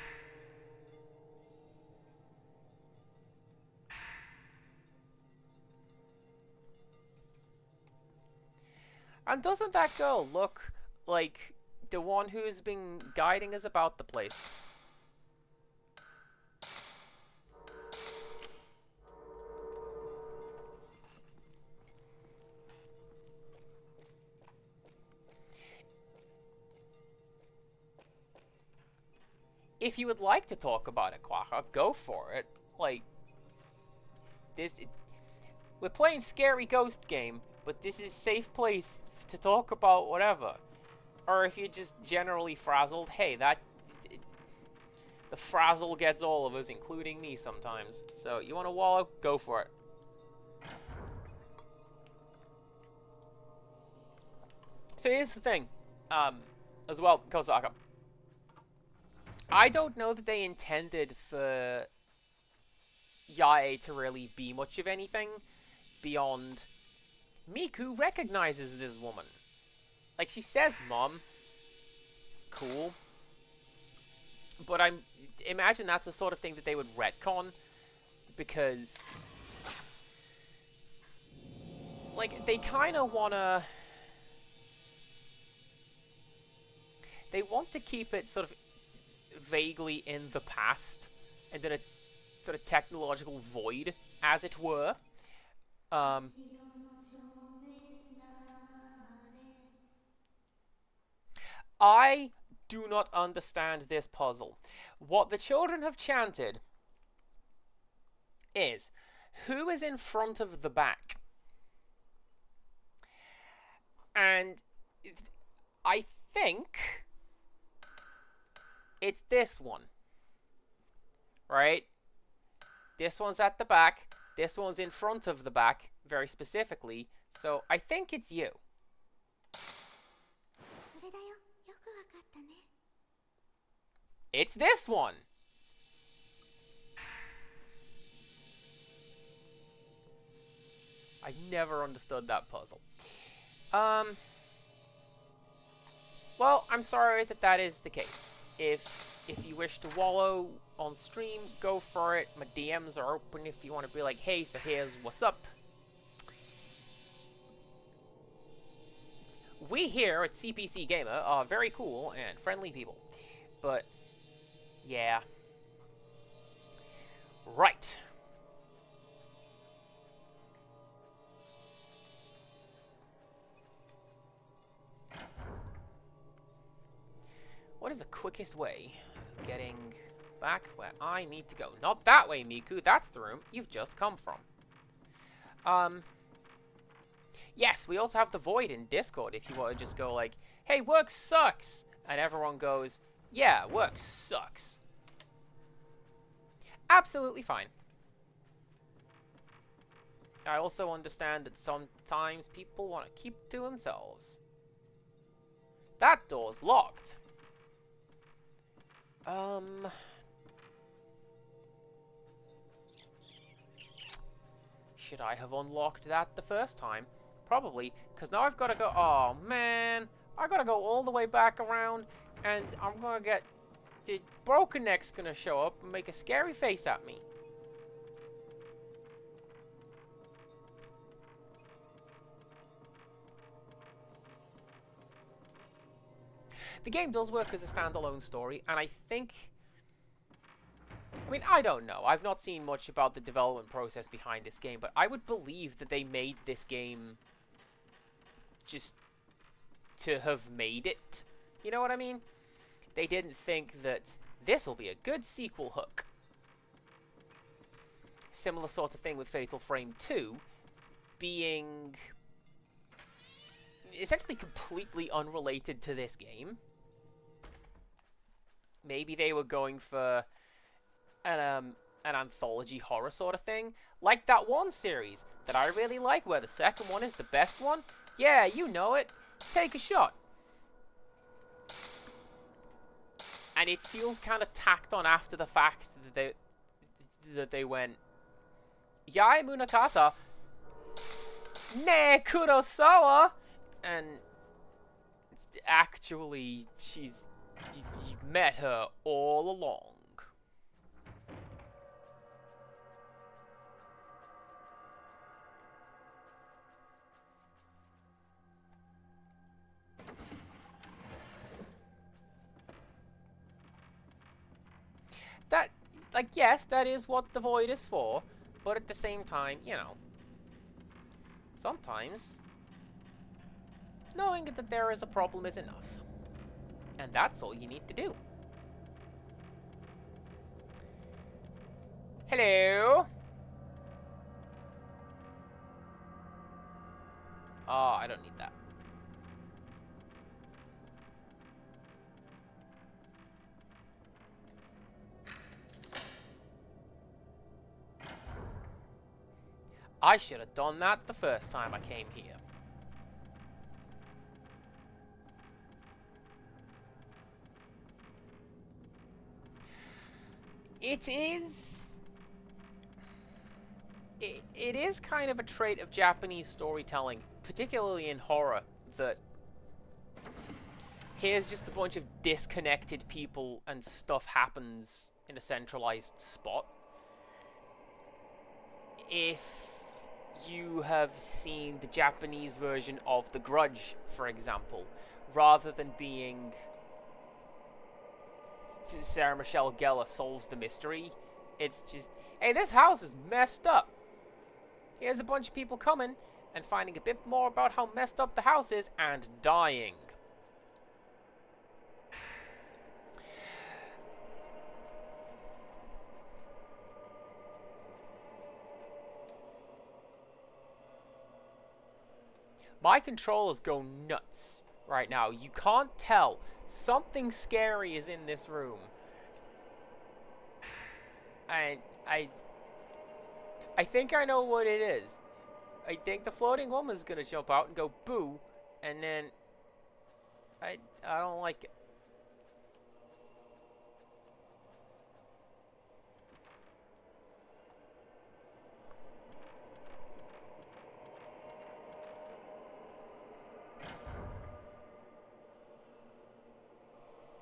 And doesn't that girl look like the one who's been guiding us about the place? If you would like to talk about it, Quaha, go for it. Like, we're playing Scary Ghost Game, but this is safe place to talk about whatever. Or if you're just generally frazzled, hey, the frazzle gets all of us, including me sometimes. So, you want to wallow? Go for it. So here's the thing, as well, Kosaka. I don't know that they intended for Yae to really be much of anything beyond Miku recognizes this woman. Like, she says, Mom. Cool. But imagine that's the sort of thing that they would retcon, because, like, they kind of want to They want to keep it sort of vaguely in the past, and in a sort of technological void, as it were. Um, I do not understand this puzzle. What the children have chanted is, who is in front of the back? And I think it's this one, right? This one's at the back. This one's in front of the back, very specifically. So I think it's you. It's this one. I never understood that puzzle. Well, I'm sorry that is the case. If you wish to wallow on stream, go for it. My DMs are open if you want to be like, hey, so here's what's up. We here at CPC Gamer are very cool and friendly people. But, yeah. Right. What is the quickest way of getting back where I need to go? Not that way, Miku. That's the room you've just come from. Yes, we also have the Void in Discord if you want to just go like, hey, work sucks. And everyone goes, yeah, work sucks. Absolutely fine. I also understand that sometimes people want to keep to themselves. That door's locked. Should I have unlocked that the first time? Probably, because now I've got to go... Oh, man. I got to go all the way back around, and I'm going to get... The Broken Neck's going to show up and make a scary face at me. The game does work as a standalone story, and I think... I mean, I don't know. I've not seen much about the development process behind this game, but I would believe that they made this game just to have made it. You know what I mean? They didn't think that this will be a good sequel hook. Similar sort of thing with Fatal Frame 2 being essentially completely unrelated to this game. Maybe they were going for an anthology horror sort of thing, like that one series that I really like where the second one is the best one. Yeah, you know it. Take a Shot. And it feels kind of tacked on after the fact that they went, Yae Munakata ne Kurosawa, and actually you met her all along. That, like, yes, that is what the Void is for, but at the same time, you know, sometimes knowing that there is a problem is enough. And that's all you need to do. Hello? Oh, I don't need that. I should have done that the first time I came here. It is kind of a trait of Japanese storytelling, particularly in horror, that here's just a bunch of disconnected people and stuff happens in a centralized spot. If you have seen the Japanese version of The Grudge, for example, rather than being Sarah Michelle Gellar solves the mystery. It's just, hey, this house is messed up. Here's a bunch of people coming and finding a bit more about how messed up the house is and dying. My controllers go nuts right now. You can't tell. Something scary is in this room. And I think I know what it is. I think the floating woman's gonna jump out and go boo, and then I don't like it.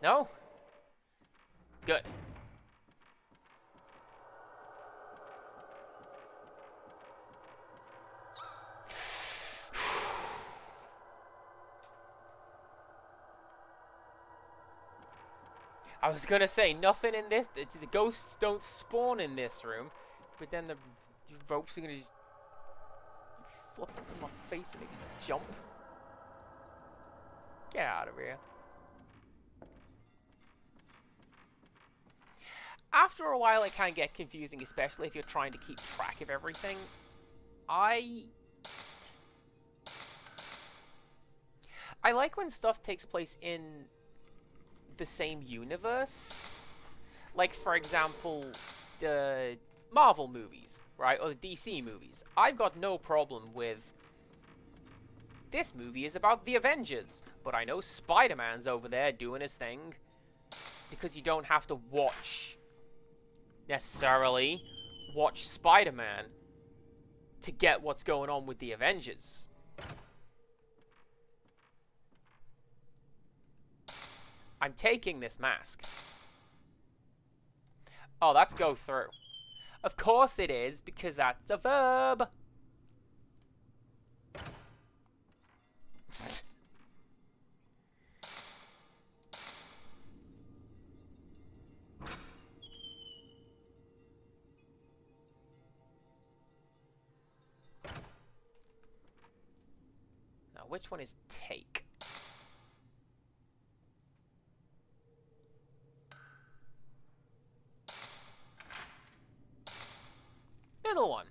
No? Good. I was gonna say, nothing in this, the ghosts don't spawn in this room, but then the ropes are gonna just flip up in my face and make me jump. Get out of here. After a while, it can get confusing, especially if you're trying to keep track of everything. I like when stuff takes place in the same universe. Like, for example, the Marvel movies, right? Or the DC movies. I've got no problem with this movie is about the Avengers, but I know Spider-Man's over there doing his thing. Because you don't have to necessarily watch Spider-Man to get what's going on with the Avengers. I'm taking this mask. Oh, that's go through. Of course it is, because that's a verb. Now, which one is take? Middle one.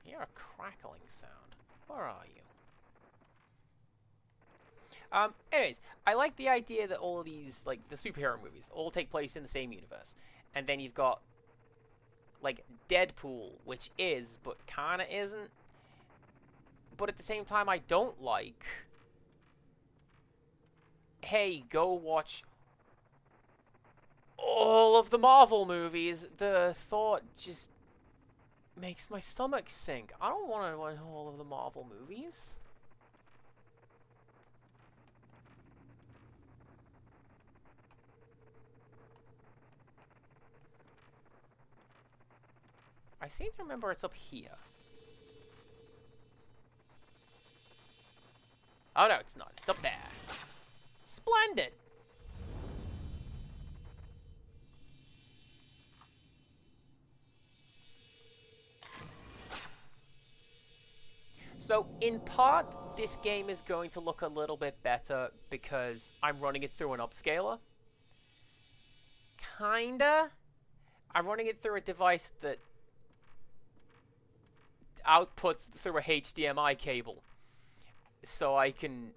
Hear a crackling sound. Where are you? Anyways, I like the idea that all of these, like, the superhero movies all take place in the same universe. And then you've got, like, Deadpool, which is, but kinda isn't. But at the same time, I don't like, hey, go watch all of the Marvel movies. The thought just makes my stomach sink. I don't want to watch all of the Marvel movies. I seem to remember it's up here. Oh no, it's not. It's up there. Splendid! So, in part, this game is going to look a little bit better because I'm running it through an upscaler. Kinda. I'm running it through a device that outputs through a HDMI cable. So I can,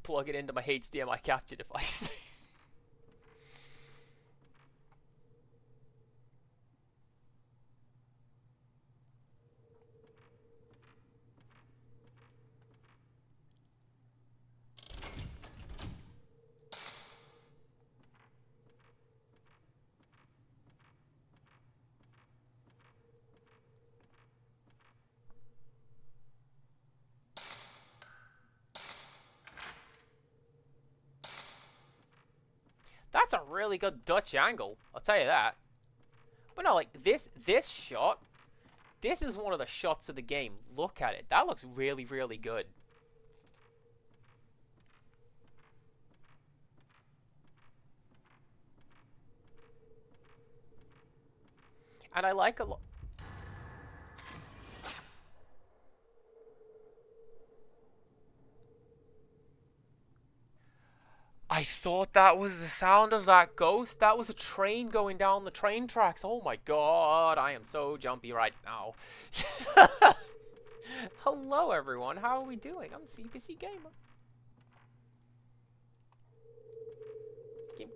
plug it into my HDMI capture device. That's a really good Dutch angle, I'll tell you that. But no, like, this shot, this is one of the shots of the game. Look at it. That looks really, really good. And I like a lot. I thought that was the sound of that ghost. That was a train going down the train tracks. Oh my god, I am so jumpy right now. Hello everyone, how are we doing? I'm CPC Gamer.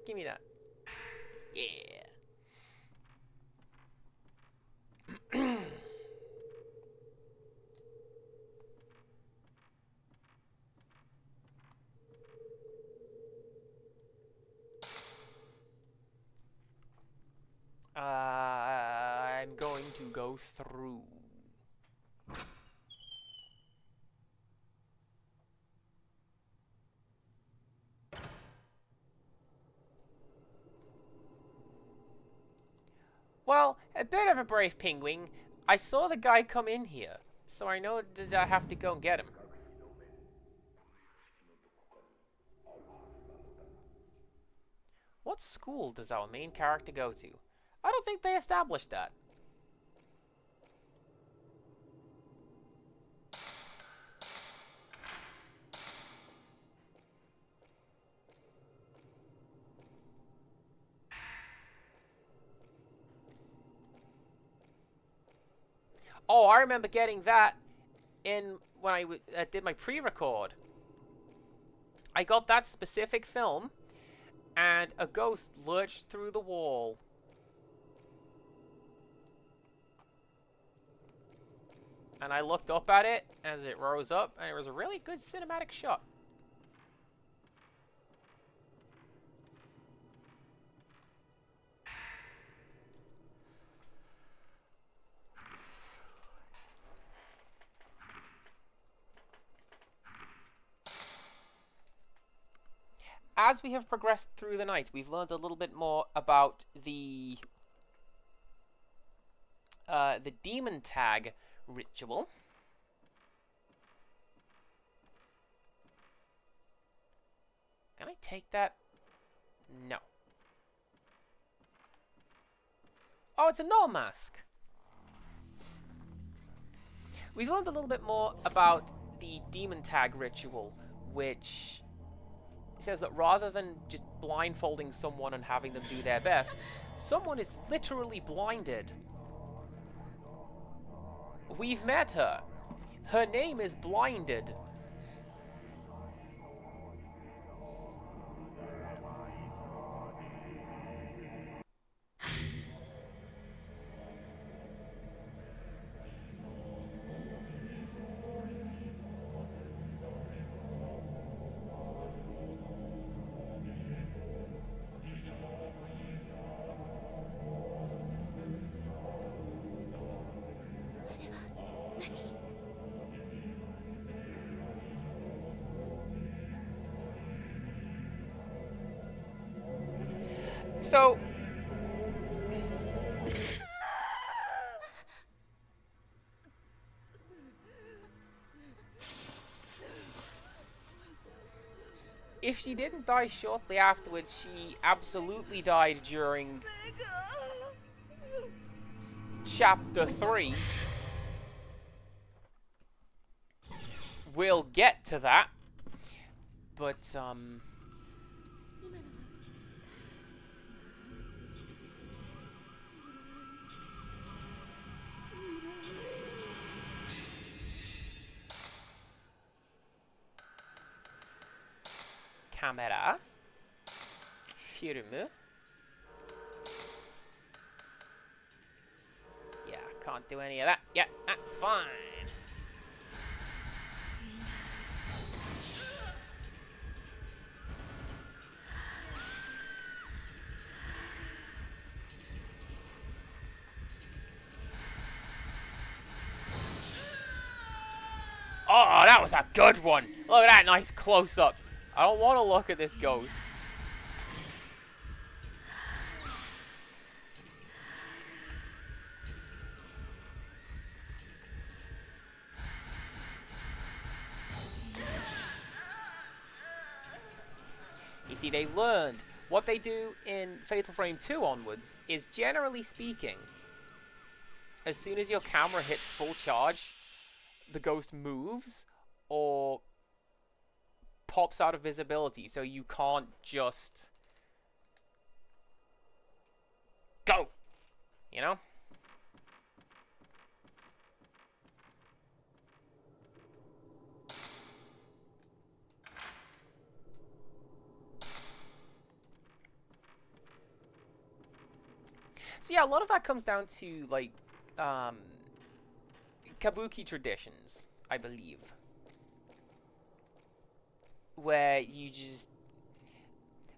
Give me that. Yeah. I'm going to go through. Well, a bit of a brave penguin. I saw the guy come in here, so I know that I have to go and get him. What school does our main character go to? I don't think they established that. Oh, I remember getting that in when I did my pre-record. I got that specific film, and a ghost lurched through the wall. And I looked up at it as it rose up, and it was a really good cinematic shot. As we have progressed through the night, we've learned a little bit more about the demon tag ritual. Can I take that? No. Oh, it's a no mask. We've learned a little bit more about the demon tag ritual, which says that rather than just blindfolding someone and having them do their best, someone is literally blinded. We've met her. Her name is Blinded. So, if she didn't die shortly afterwards, she absolutely died during Chapter 3. We'll get to that. But, camera. Film. Yeah, can't do any of that. Yeah, that's fine. Oh, that was a good one. Look at that nice close-up. I don't want to look at this ghost. You see, they learned. What they do in Fatal Frame 2 onwards is, generally speaking, as soon as your camera hits full charge, the ghost moves or pops out of visibility, so you can't just go, you know? So yeah, a lot of that comes down to, like, kabuki traditions, I believe, where you just,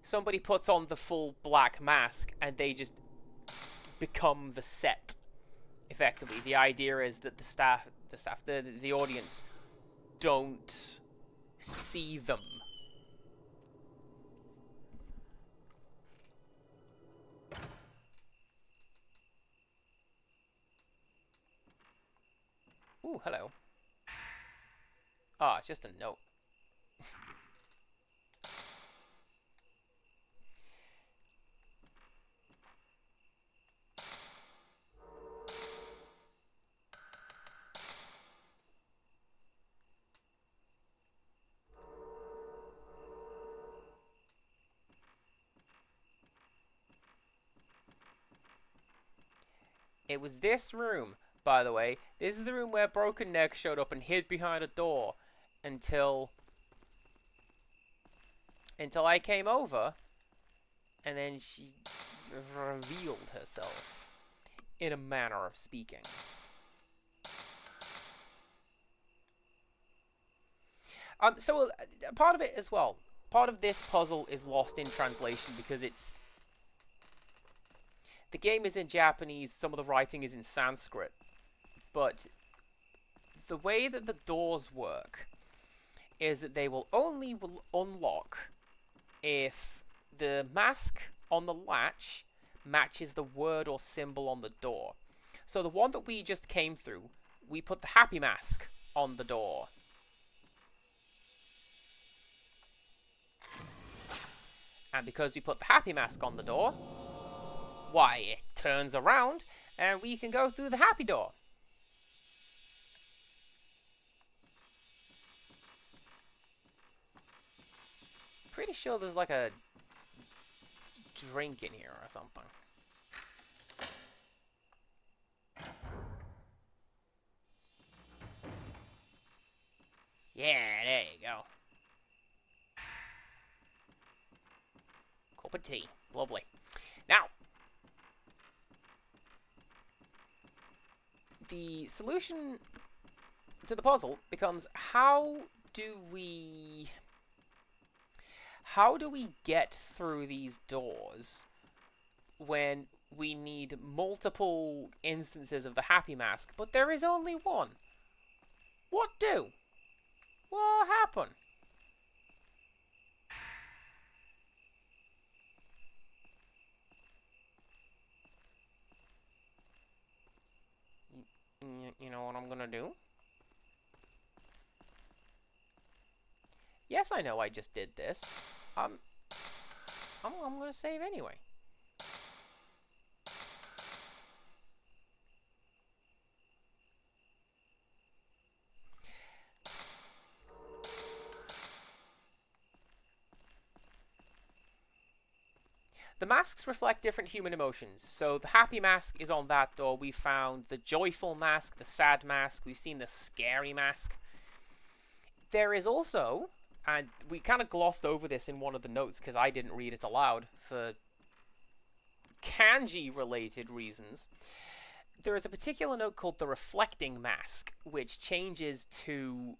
somebody puts on the full black mask and they just become the set, effectively. The idea is that the audience don't see them. Ooh, hello. Ah, it's just a note. It was this room, by the way. This is the room where Broken Neck showed up and hid behind a door until I came over, and then she revealed herself, in a manner of speaking. So part of it as well. Part of this puzzle is lost in translation because the game is in Japanese. Some of the writing is in Sanskrit, but the way that the doors work is that they will only unlock if the mask on the latch matches the word or symbol on the door. So the one that we just came through, we put the happy mask on the door. And because we put the happy mask on the door, why, it turns around and we can go through the happy door. Pretty sure there's like a drink in here or something. Yeah, there you go. Cup of tea. Lovely. Now, the solution to the puzzle becomes how do we get through these doors when we need multiple instances of the happy mask, but there is only one? What do? What happened? You know what I'm gonna do? Yes, I know I just did this. I'm gonna save anyway. The masks reflect different human emotions. So the happy mask is on that door. We found the joyful mask, the sad mask. We've seen the scary mask. There is also, and we kind of glossed over this in one of the notes because I didn't read it aloud for kanji-related reasons. There is a particular note called the reflecting mask, which changes to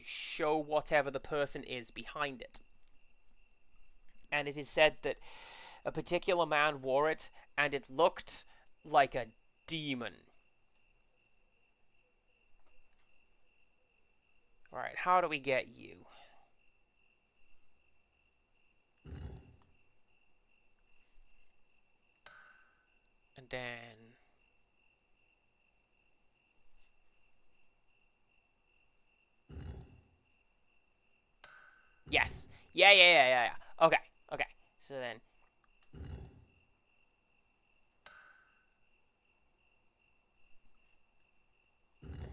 show whatever the person is behind it. And it is said that a particular man wore it, and it looked like a demon. Alright, how do we get you? And then... Yes. Yeah. Okay, okay. So then...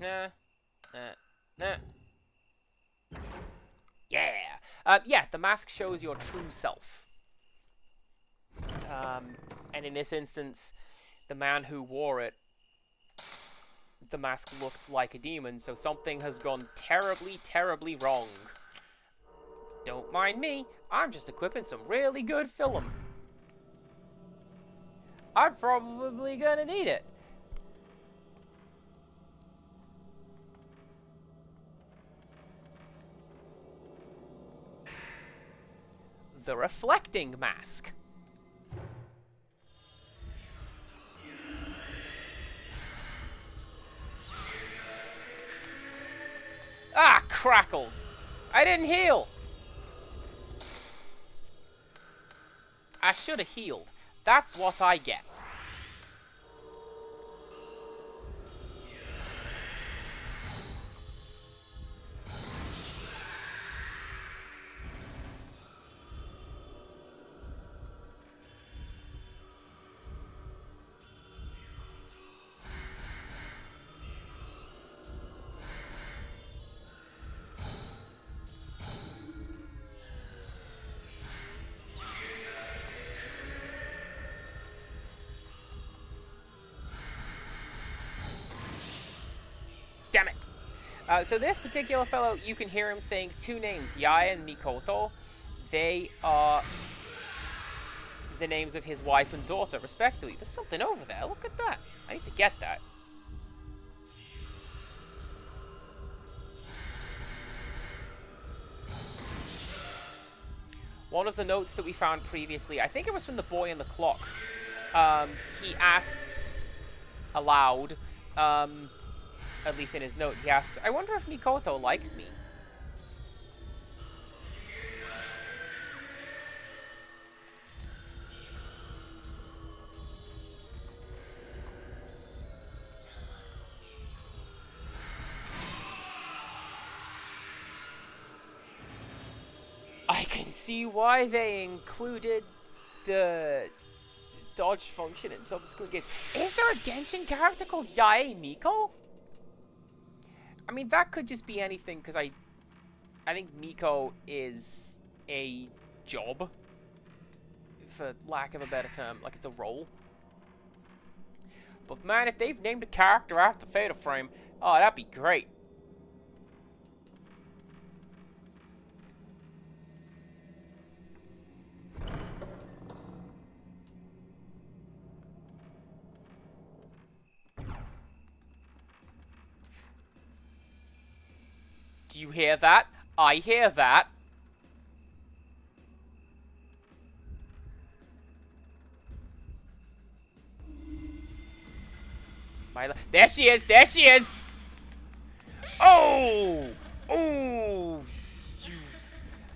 Nah, nah, nah. Yeah! Yeah, the mask shows your true self. And in this instance, the man who wore it, the mask looked like a demon, so something has gone terribly, terribly wrong. Don't mind me, I'm just equipping some really good film. I'm probably gonna need it. The reflecting mask. Ah, crackles! I didn't heal! I should have healed. That's what I get. Damn it! So this particular fellow, you can hear him saying two names, Yae and Mikoto. They are the names of his wife and daughter, respectively. There's something over there. Look at that. I need to get that. One of the notes that we found previously, I think it was from the boy in the clock. He asks aloud, at least in his note, he asks, I wonder if Mikoto likes me. I can see why they included the dodge function in subsequent games. Is there a Genshin character called Yae Miko? I mean, that could just be anything, because I think Miko is a job, for lack of a better term. Like, it's a role. But man, if they've named a character after Fatal Frame, oh, that'd be great. Do you hear that? I hear that. There she is! There she is! Oh! Oh!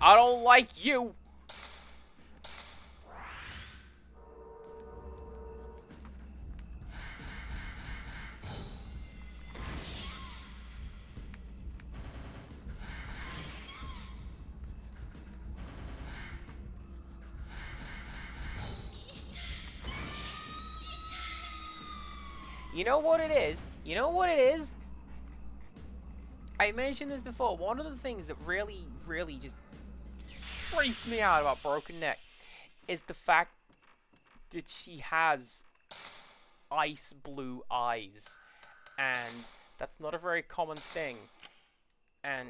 I don't like you! You know what it is? You know what it is? I mentioned this before. One of the things that really, really just freaks me out about Broken Neck is the fact that she has ice blue eyes. And that's not a very common thing. And,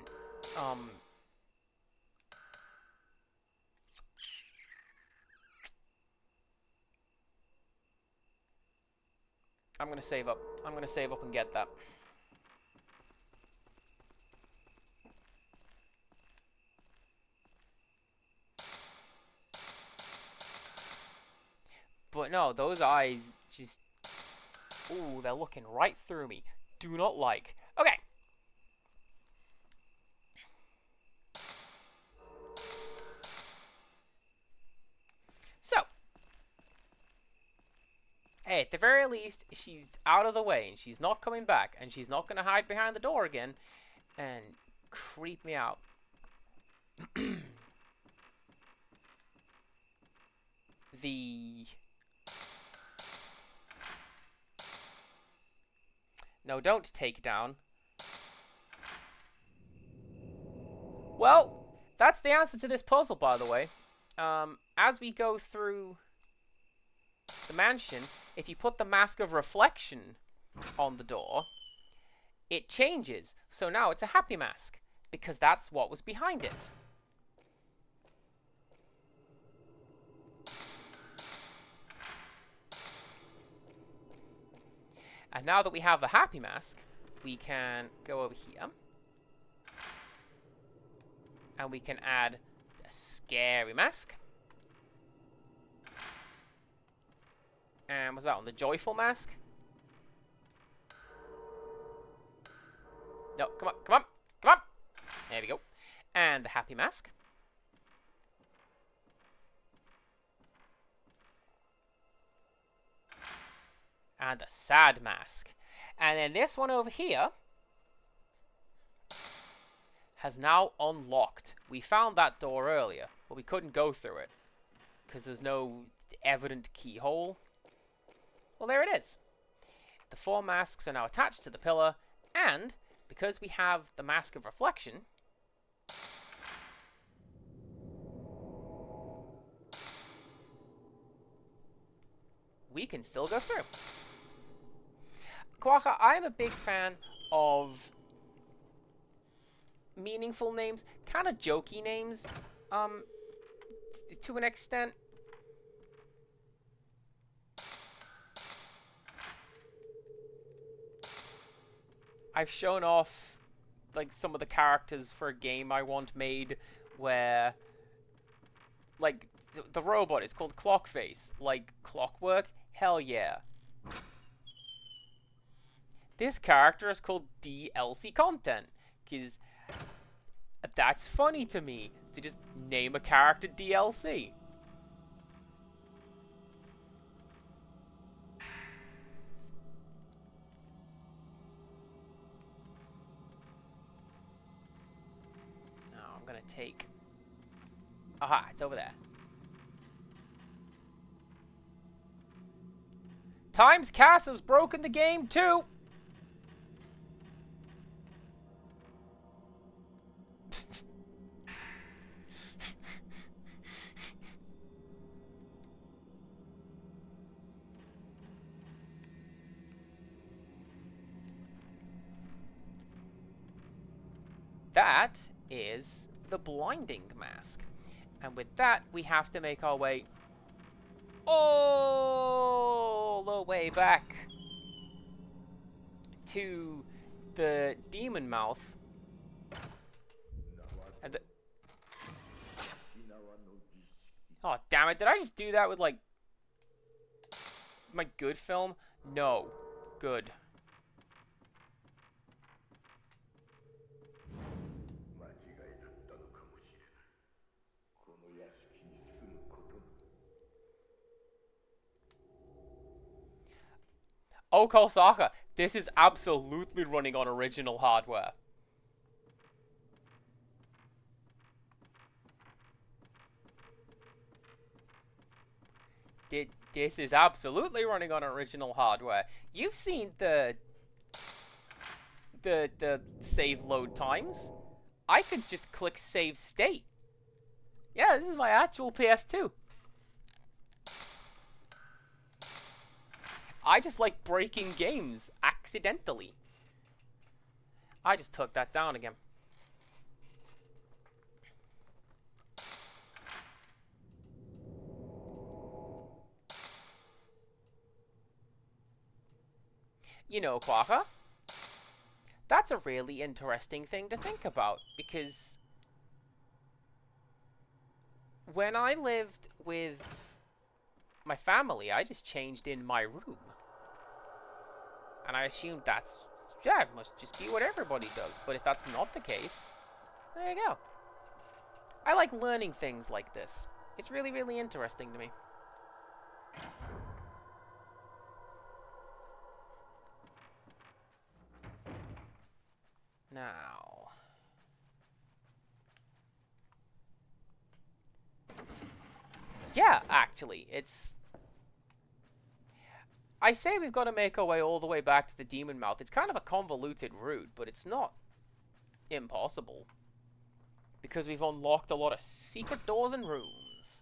I'm gonna save up. I'm gonna save up and get that. But no, those eyes just... Ooh, they're looking right through me. Do not like. Okay. So. Hey, at the very least, she's out of the way, and she's not coming back, and she's not going to hide behind the door again and creep me out. the... No, don't take down. Well, that's the answer to this puzzle, by the way. As we go through the mansion, if you put the mask of reflection on the door, it changes. So now it's a happy mask, because that's what was behind it. And now that we have the happy mask, we can go over here. And we can add a scary mask. And what's that one? The joyful mask? No, come on, come on, come on! There we go. And the happy mask. And the sad mask. And then this one over here has now unlocked. We found that door earlier, but we couldn't go through it because there's no evident keyhole. Well, there it is. The 4 masks are now attached to the pillar, and because we have the mask of reflection, we can still go through. Quaka, I'm a big fan of meaningful names, kind of jokey names, to an extent. I've shown off, like, some of the characters for a game I want made where, like, the robot is called Clockface. Like, Clockwork? Hell yeah. This character is called DLC Content, because that's funny to me, to just name a character DLC. Now I'm gonna take... Aha, it's over there. Times Castle's broken the game too! That is the blinding mask. And with that, we have to make our way all the way back to the demon mouth. And the... Oh, damn it. Did I just do that with, like, my good film? No. Good. Oh, Kosaka, this is absolutely running on original hardware. This is absolutely running on original hardware. You've seen the save load times. I could just click save state. Yeah, this is my actual PS2. I just like breaking games accidentally. I just took that down again. You know, Quaka, that's a really interesting thing to think about, because when I lived with my family, I just changed in my room. And I assumed that's, yeah, it must just be what everybody does. But if that's not the case, there you go. I like learning things like this. It's really, really interesting to me. Now... Yeah, actually, it's... I say we've got to make our way all the way back to the Demon Mouth. It's kind of a convoluted route, but it's not impossible. Because we've unlocked a lot of secret doors and rooms.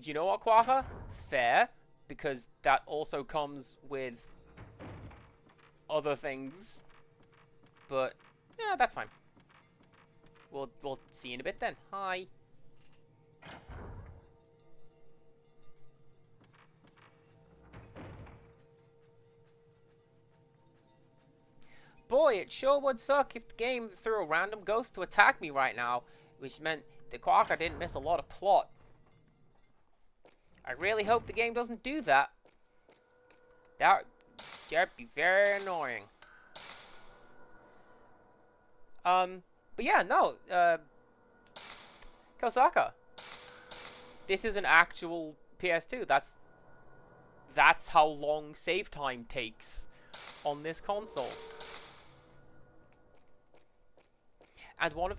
You know what, Quaka? Fair, because that also comes with other things. But yeah, that's fine. We'll see you in a bit then. Hi. Boy, it sure would suck if the game threw a random ghost to attack me right now, which meant the Quacker didn't miss a lot of plot. I really hope the game doesn't do that. That'd be very annoying. But yeah, no, Kosaka. This is an actual PS2. That's how long save time takes on this console. And one of...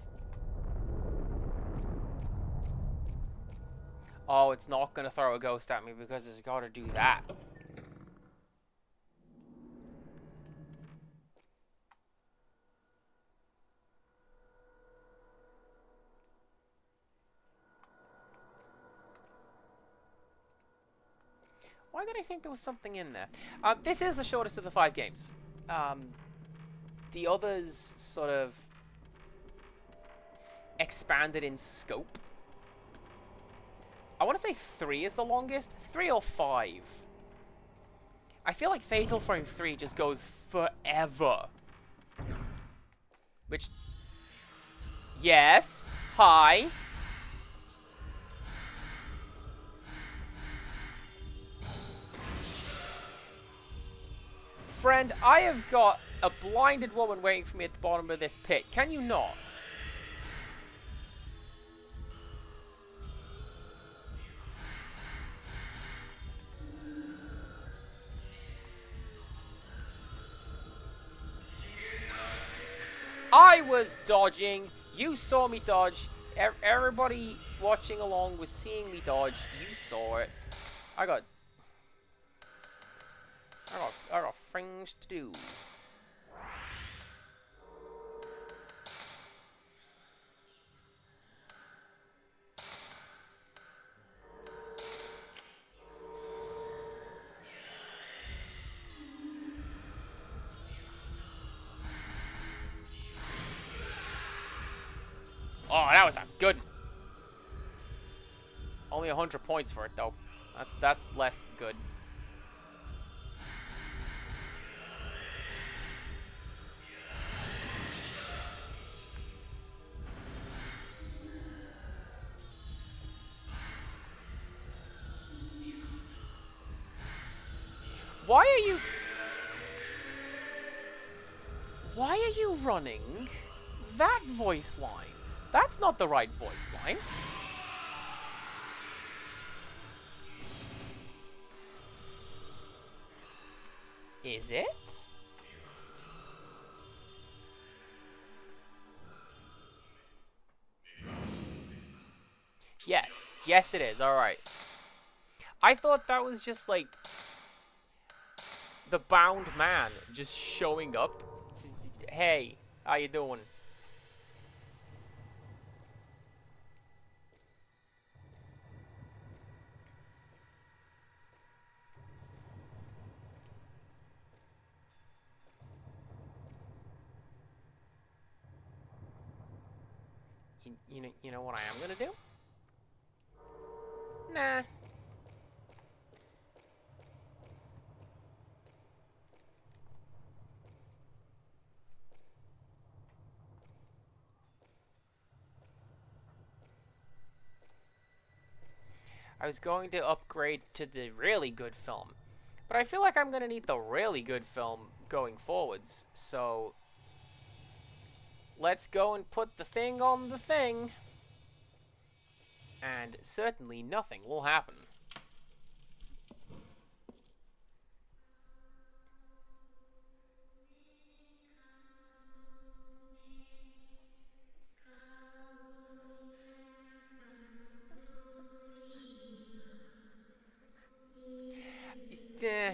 Oh, it's not going to throw a ghost at me because it's got to do that. Why did I think there was something in there? This is the shortest of the 5 games. The others sort of expanded in scope. I want to say 3 is the longest. 3 or 5. I feel like Fatal Frame 3 just goes forever. Which... Yes. Hi. Friend, I have got a blinded woman waiting for me at the bottom of this pit. Can you not? I was dodging. You saw me dodge. Everybody watching along was seeing me dodge. You saw it. I got things to do. Oh, that was a good one. Only 100 points for it, though. That's less good. Why are you running that voice line? That's not the right voice line. Is it? Yes. Yes, it is. Alright. I thought that was just, like, the bound man just showing up. Hey, how you doing? You know what I am gonna do? Nah. I was going to upgrade to the really good film, but I feel like I'm gonna need the really good film going forwards, so let's go and put the thing on the thing. And certainly nothing will happen.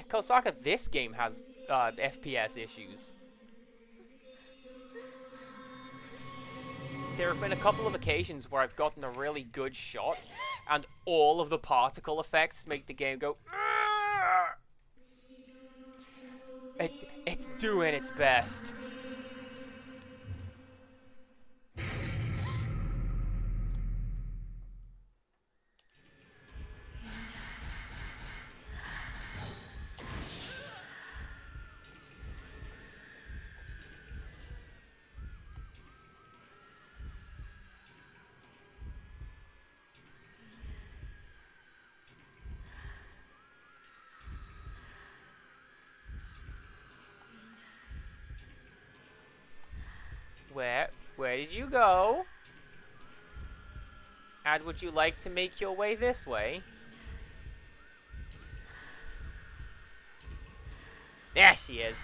Kosaka, this game has FPS issues. There have been a couple of occasions where I've gotten a really good shot, and all of the particle effects make the game go. It's doing its best. Where did you go? And would you like to make your way this way? There she is.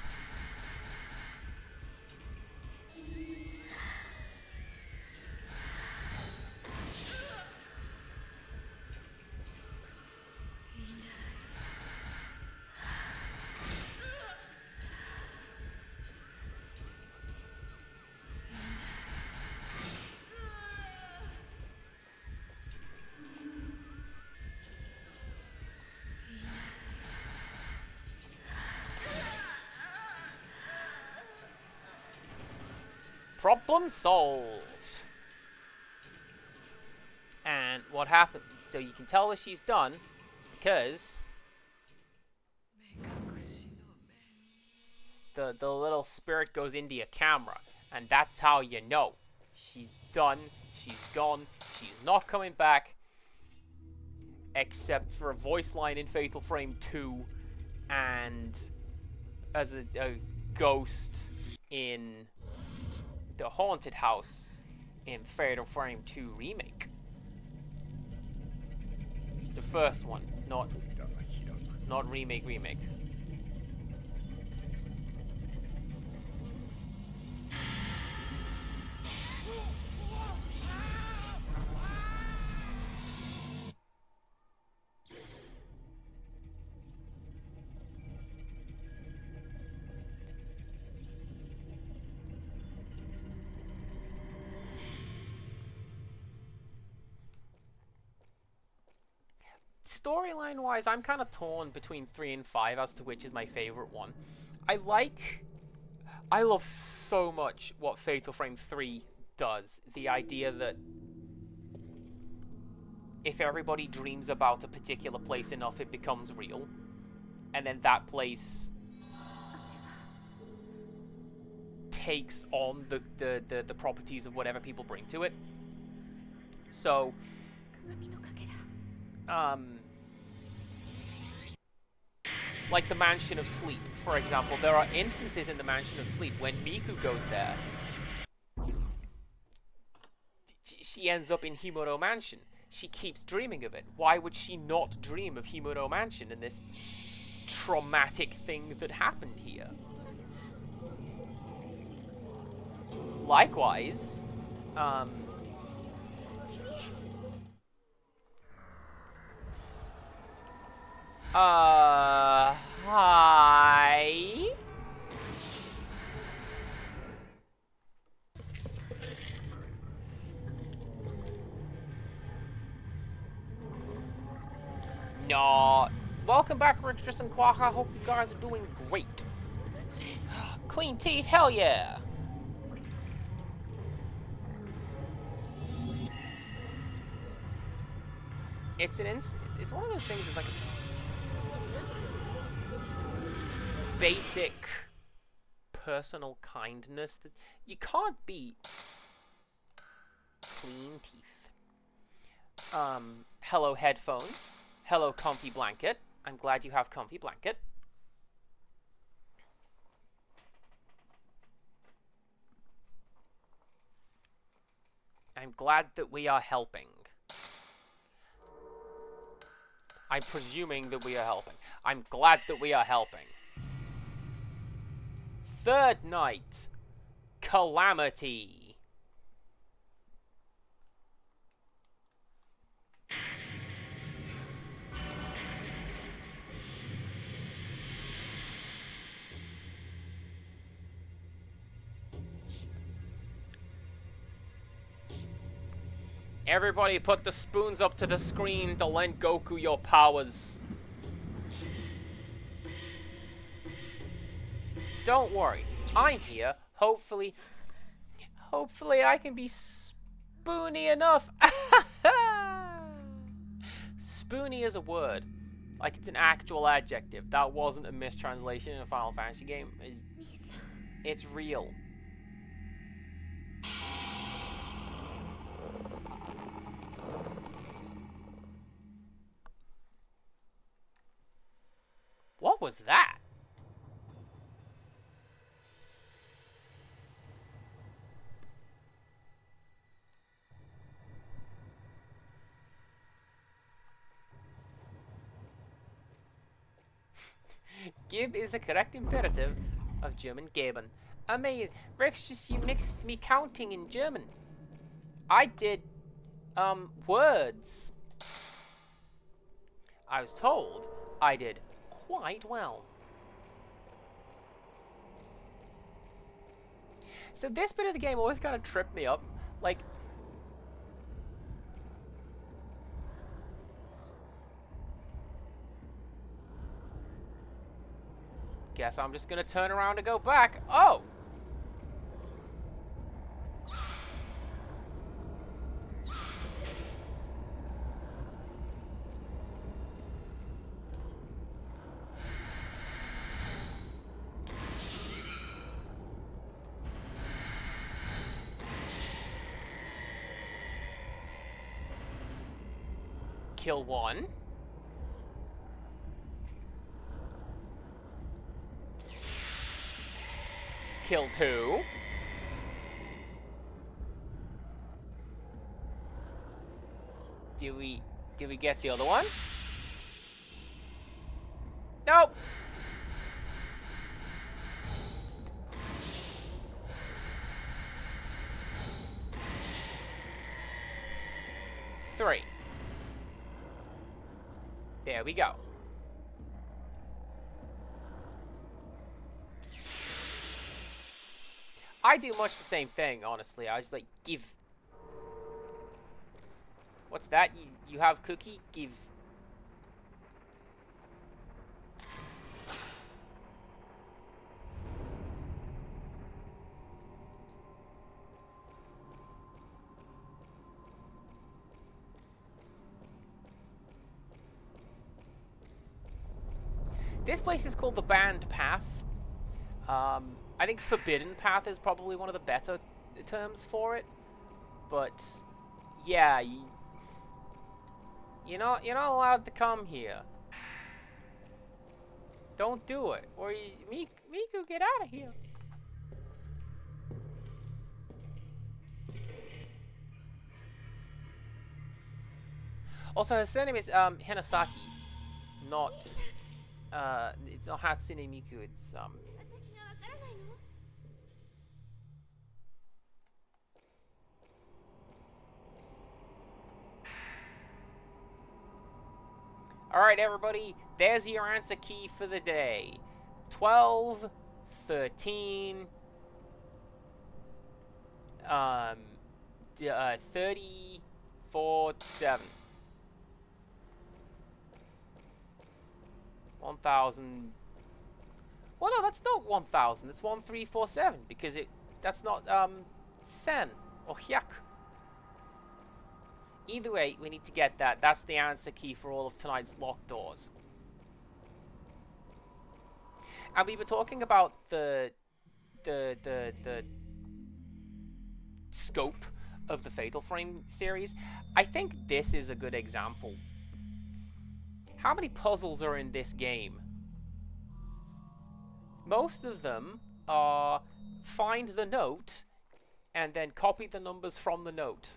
Problem solved. And what happens? So you can tell that she's done because the little spirit goes into your camera, and that's how you know she's done. She's gone. She's not coming back, except for a voice line in Fatal Frame 2, and as a ghost in the haunted house in Fatal Frame 2 Remake. The first one, not remake. Storyline wise, I'm kind of torn between 3 and 5 as to which is my favorite one. I love so much what Fatal Frame 3 does. The idea that if everybody dreams about a particular place enough, it becomes real. And then that place takes on the properties of whatever people bring to it. So, like the Mansion of Sleep, for example. There are instances in the Mansion of Sleep when Miku goes there, she ends up in Himuro Mansion. She keeps dreaming of it. Why would she not dream of Himuro Mansion and this traumatic thing that happened here? Likewise, hi? No. Welcome back, Rickstress and Quack. I hope you guys are doing great. Clean teeth, hell yeah. It's one of those things. It's like basic personal kindness that you can't beat. Clean teeth. Hello headphones. Hello comfy blanket. I'm glad you have comfy blanket. I'm glad that we are helping. I'm presuming that we are helping. I'm glad that we are helping. Third night. Calamity. Everybody put the spoons up to the screen to lend Goku your powers. Don't worry, I'm here. Hopefully I can be spoony enough. Spoony is a word. Like, it's an actual adjective. That wasn't a mistranslation in a Final Fantasy game. It's real. What was that? Gib is the correct imperative of German geben. Amazing. Rex, just you mixed me counting in German. I did, words. I was told I did quite well. So this bit of the game always kind of tripped me up. Like, guess I'm just gonna turn around and go back. Oh! Kill one. Kill two. Do we get the other one? Nope. Three. There we go. I do much the same thing, honestly. I just like give. What's that? You have cookie? Give. This place is called the Banned Path. I think Forbidden Path is probably one of the better terms for it. But yeah, you're not allowed to come here. Don't do it, or Miku, get out of here. Also, her surname is Hinasaki, not. It's not Hatsune Miku, it's Alright, everybody, there's your answer key for the day. 12, 13, 34, 7. 1,000. Well, no, that's not 1,000. It's 1347 because that's not sen or hyak. Either way, we need to get that. That's the answer key for all of tonight's locked doors. And we were talking about the scope of the Fatal Frame series. I think this is a good example. How many puzzles are in this game? Most of them are find the note and then copy the numbers from the note.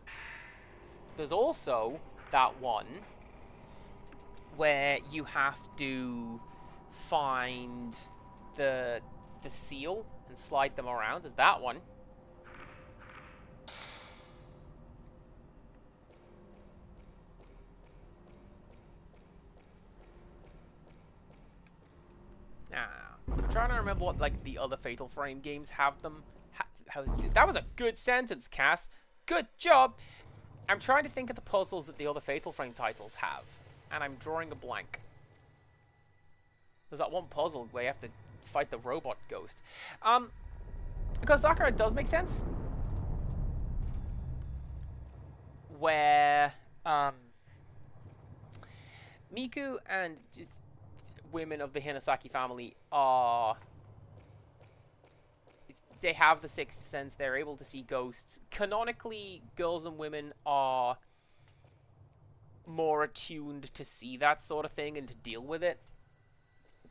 There's also that one where you have to find the seal and slide them around. There's that one. I'm trying to remember what like the other Fatal Frame games have them. That was a good sentence, Cass. Good job. I'm trying to think of the puzzles that the other Fatal Frame titles have, and I'm drawing a blank. There's that one puzzle where you have to fight the robot ghost. Because Sakura does make sense. Where, Miku and just women of the Hinasaki family are... They have the sixth sense, they're able to see ghosts. Canonically, girls and women are more attuned to see that sort of thing and to deal with it.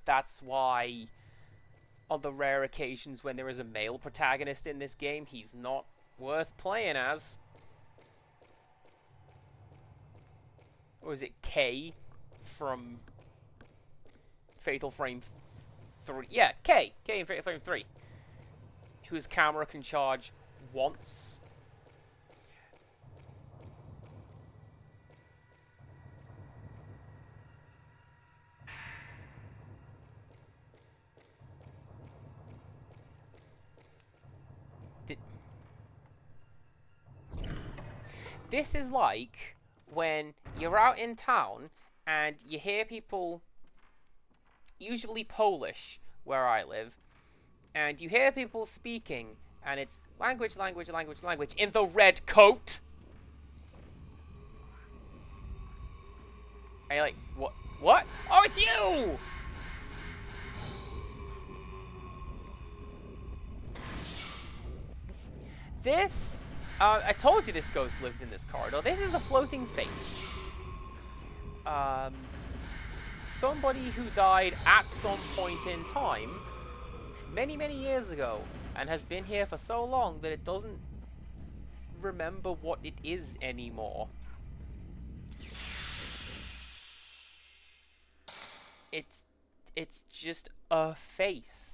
That's why, on the rare occasions when there is a male protagonist in this game, he's not worth playing as. Or is it K from Fatal Frame 3? Yeah, K in Fatal Frame 3. Whose camera can charge once. This is like when you're out in town and you hear people, usually Polish, where I live, and you hear people speaking, and it's language, language, language, language, in the red coat. And you're like, what? What? Oh, it's you! This, I told you this ghost lives in this corridor. This is the floating face. Somebody who died at some point in time, many, many years ago, and has been here for so long that it doesn't remember what it is anymore. It's just a face.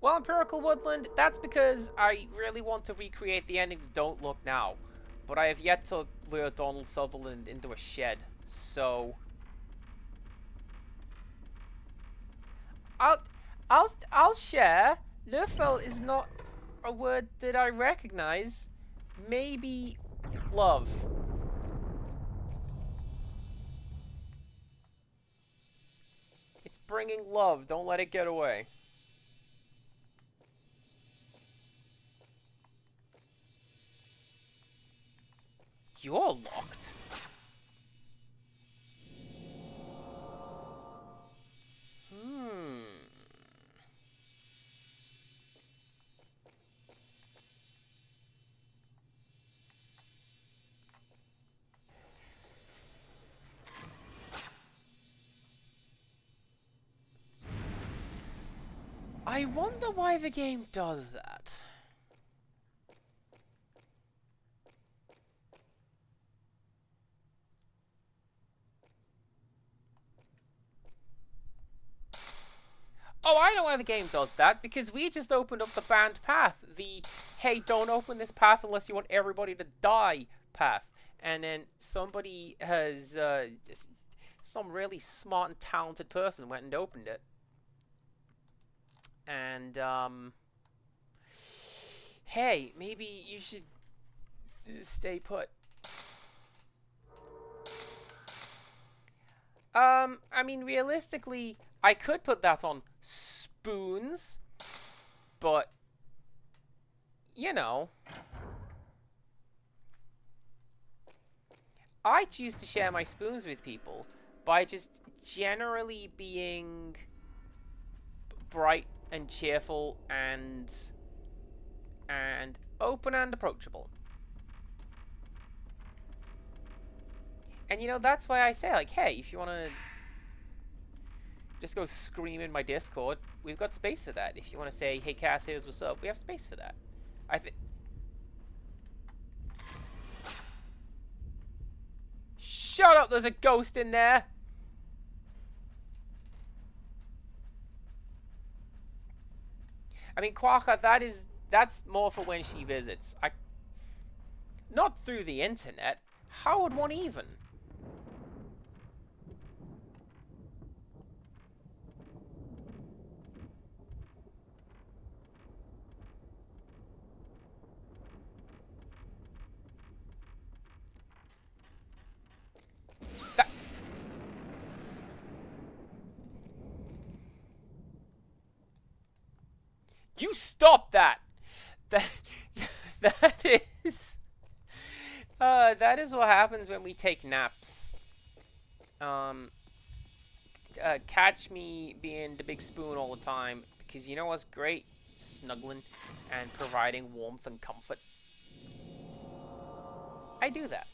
Well, Empirical Woodland, that's because I really want to recreate the ending of Don't Look Now. But I have yet to lure Donald Sutherland into a shed, so... I'll share. Lurfel is not a word that I recognize. Maybe love. It's bringing love. Don't let it get away. You're locked. I wonder why the game does that. Oh, I know why the game does that, because we just opened up the banned path. The, hey, don't open this path unless you want everybody to die path. And then somebody has, some really smart and talented person went and opened it. And, hey, maybe you should stay put. I mean, realistically, I could put that on spoons, but, you know, I choose to share my spoons with people by just generally being bright and cheerful and open and approachable. And, you know, that's why I say, like, hey, if you want to just go scream in my Discord, we've got space for that. If you want to say, hey, Cass, here's what's up, we have space for that. Shut up, there's a ghost in there! I mean, Quaka, that's more for when she visits. Not through the internet. How would one even? You stop that! That, that is... that is what happens when we take naps. Catch me being the big spoon all the time, because you know what's great? Snuggling and providing warmth and comfort. I do that.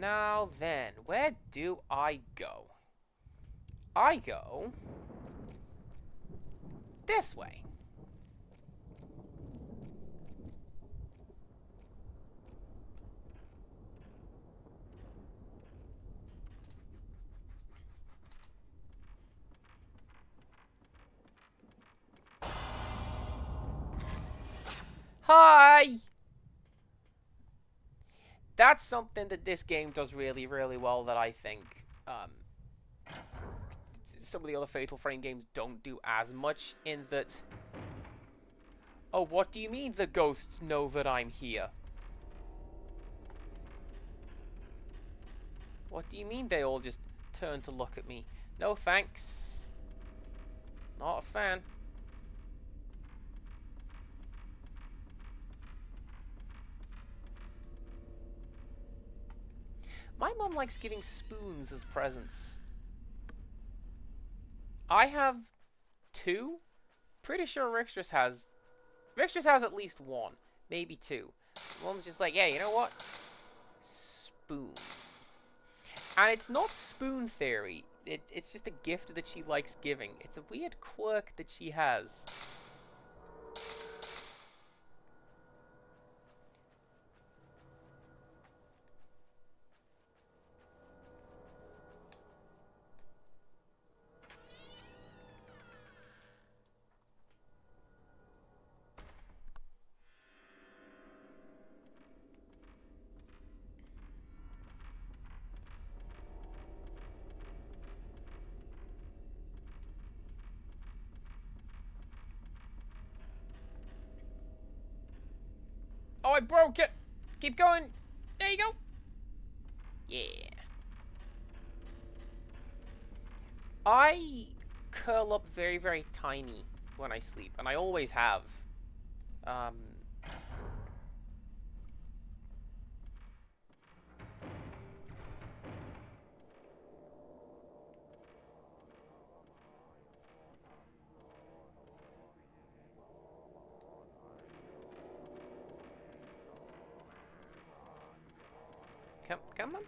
Now then, where do I go? I go this way. Hi! That's something that this game does really, really well that I think some of the other Fatal Frame games don't do as much, in that... Oh, what do you mean the ghosts know that I'm here? What do you mean they all just turn to look at me? No thanks. Not a fan. My mum likes giving spoons as presents. I have 2. Pretty sure Rixtras has at least 1, maybe 2. Mum's just like, yeah, you know what? Spoon. And it's not spoon theory. It's just a gift that she likes giving. It's a weird quirk that she has. Oh, I broke it! Keep going! There you go! Yeah. I curl up very, very tiny when I sleep, and I always have. Come on.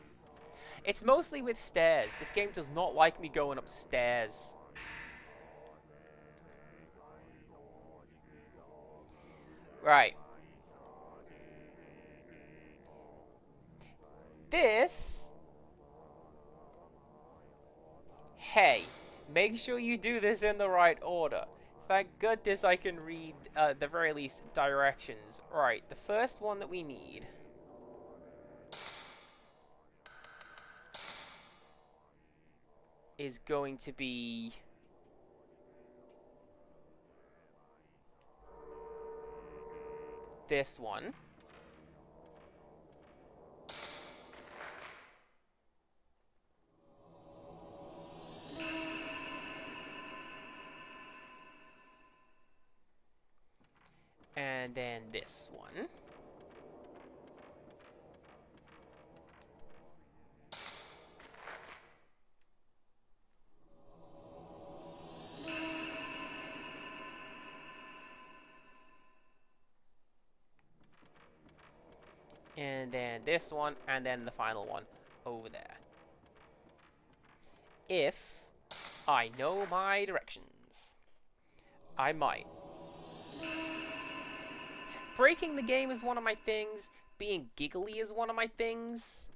It's mostly with stairs. This game does not like me going upstairs. Right. This... Hey, make sure you do this in the right order. Thank goodness I can read, at the very least, directions. Right, the first one that we need... is going to be... this one. And then this one. And then this one, and then the final one over there. If I know my directions. I might. Breaking the game is one of my things. Being giggly is one of my things.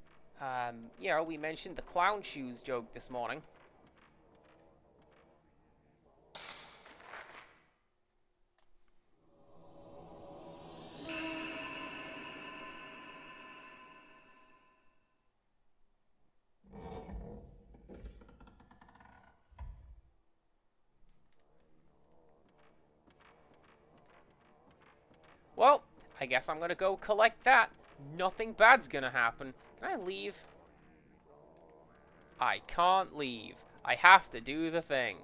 You know, we mentioned the clown shoes joke this morning. I guess I'm gonna go collect that. Nothing bad's gonna happen. Can I leave? I can't leave. I have to do the thing.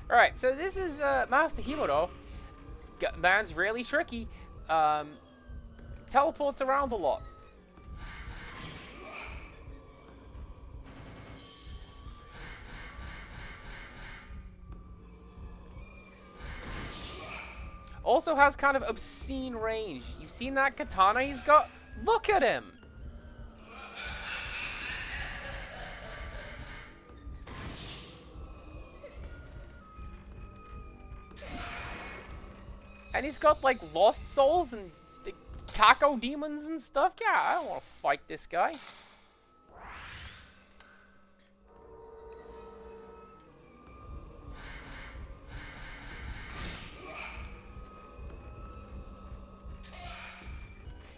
Alright, so this is Master Himuro. Man's really tricky. Teleports around a lot. Also has kind of obscene range. You've seen that katana he's got? Look at him! And he's got, like, lost souls and the Kako demons and stuff. Yeah, I don't want to fight this guy.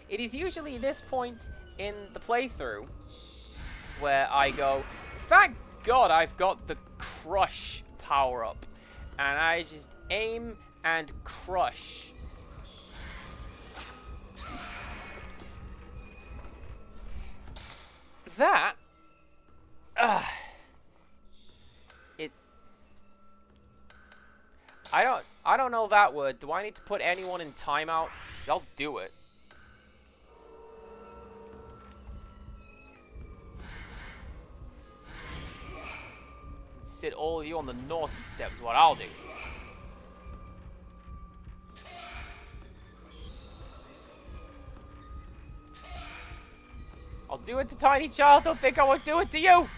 It is usually this point in the playthrough where I go, thank God I've got the crush power-up. And I just aim and crush. That I don't know that word. Do I need to put anyone in timeout? 'Cause I'll do it. Sit all of you on the naughty steps, what I'll do. I'll do it to Tiny Child, don't think I won't do it to you!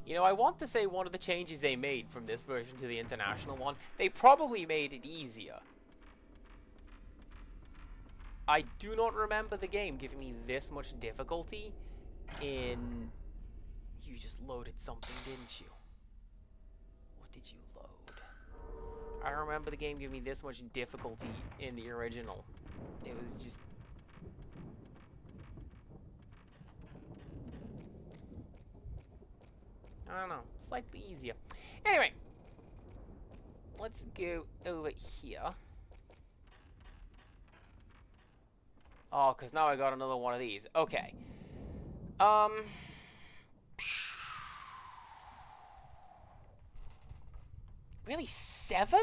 You know, I want to say one of the changes they made from this version to the international one, they probably made it easier. I do not remember the game giving me this much difficulty in... You just loaded something, didn't you? What did you load? I remember the game giving me this much difficulty in the original. It was just... I don't know, slightly easier. Anyway, let's go over here. Oh, because now I got another one of these. Okay. Really, 7?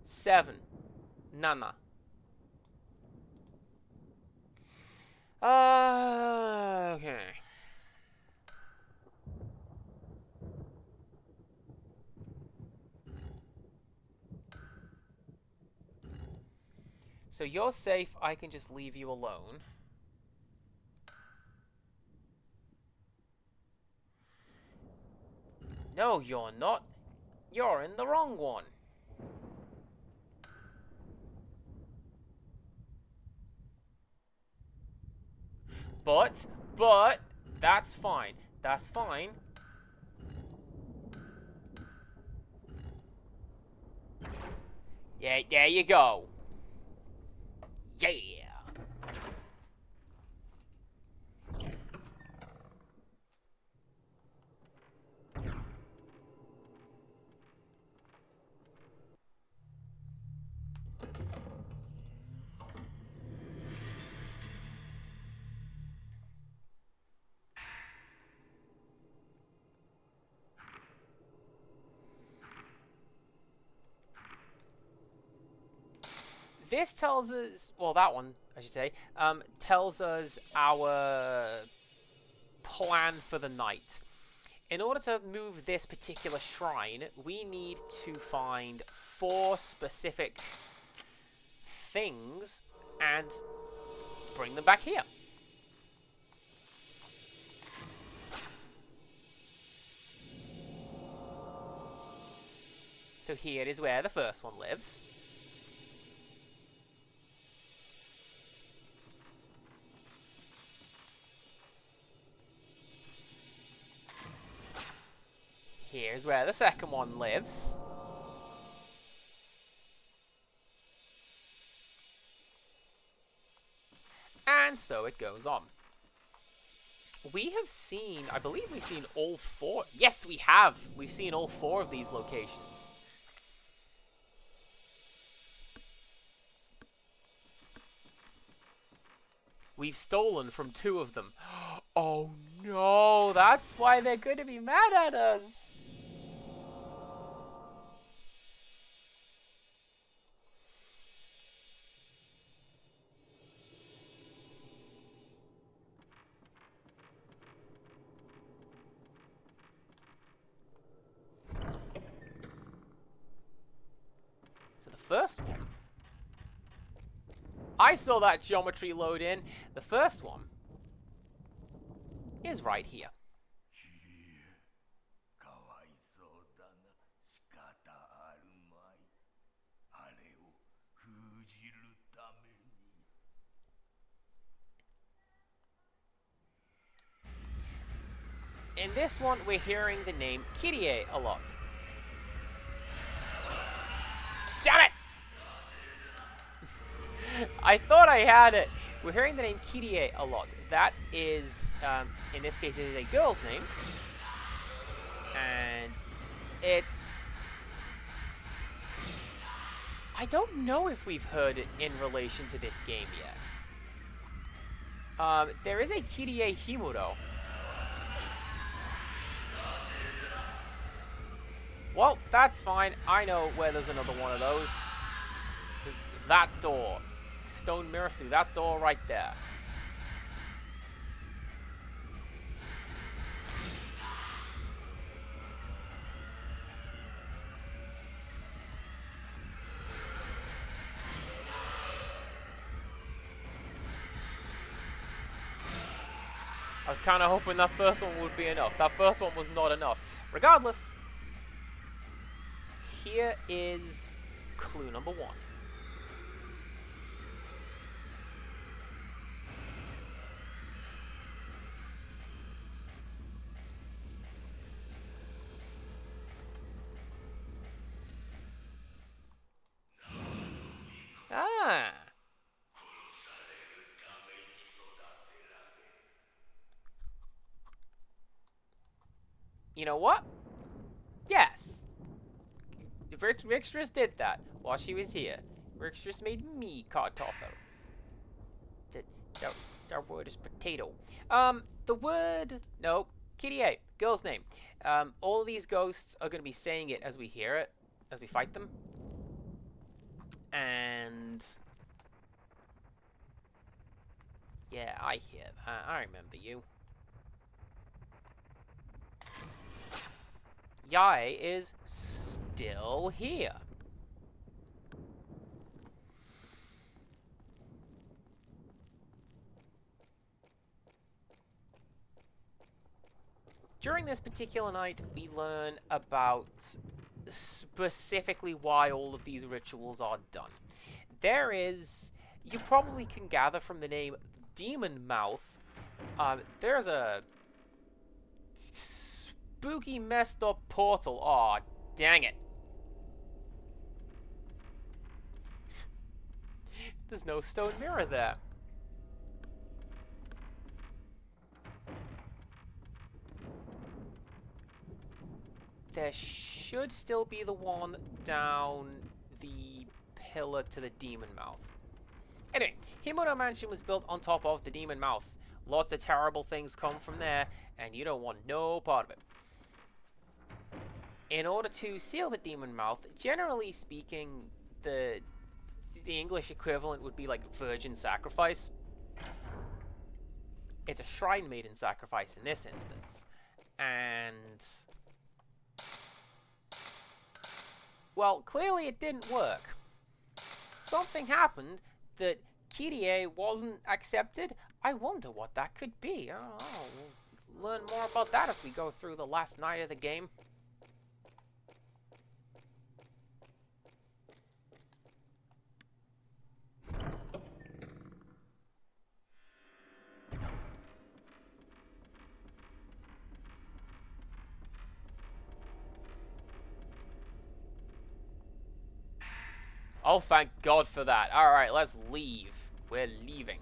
Seven. Nana. Okay. So you're safe, I can just leave you alone. No, you're not. You're in the wrong one. But, that's fine. That's fine. Yeah, there you go. Yeah. This tells us, well, that one, I should say, tells us our plan for the night. In order to move this particular shrine, we need to find 4 specific things and bring them back here. So here is where the first one lives. Here's where the second one lives. And so it goes on. We have seen, I believe we've seen all 4. Yes, we have. We've seen all 4 of these locations. We've stolen from 2 of them. Oh no, that's why they're going to be mad at us. So the first one, I saw that geometry load in. The first one is right here. In this one, we're hearing the name Kyrie a lot. Damn it! I thought I had it. We're hearing the name Kyrie a lot. That is, in this case, it is a girl's name. And it's... I don't know if we've heard it in relation to this game yet. There is a Kyrie Himuro. Well, that's fine. I know where there's another one of those. That door. Stone mirror through that door right there. I was kind of hoping that first one would be enough. That first one was not enough. Regardless, here is clue number 1. Ah. You know what? Yes. Rixtress did that while she was here. Rixtress made me kartoffel. That word is potato. The word... No. Kyrie. Girl's name. All of these ghosts are going to be saying it as we hear it. As we fight them. And... yeah, I hear that. I remember you. Yai is still here. During this particular night, we learn about specifically why all of these rituals are done. There is, you probably can gather from the name Demon Mouth, there's a spooky messed up portal. Aw, dang it. There's no stone mirror there. There should still be the one down the pillar to the Demon Mouth. Anyway, Himuro Mansion was built on top of the Demon Mouth. Lots of terrible things come from there, and you don't want no part of it. In order to seal the Demon Mouth, generally speaking, the English equivalent would be like virgin sacrifice. It's a shrine maiden sacrifice in this instance. And well, clearly it didn't work. Something happened that Kyrie wasn't accepted. I wonder what that could be. Oh, we'll learn more about that as we go through the last night of the game. Oh, thank God for that. Alright, let's leave. We're leaving.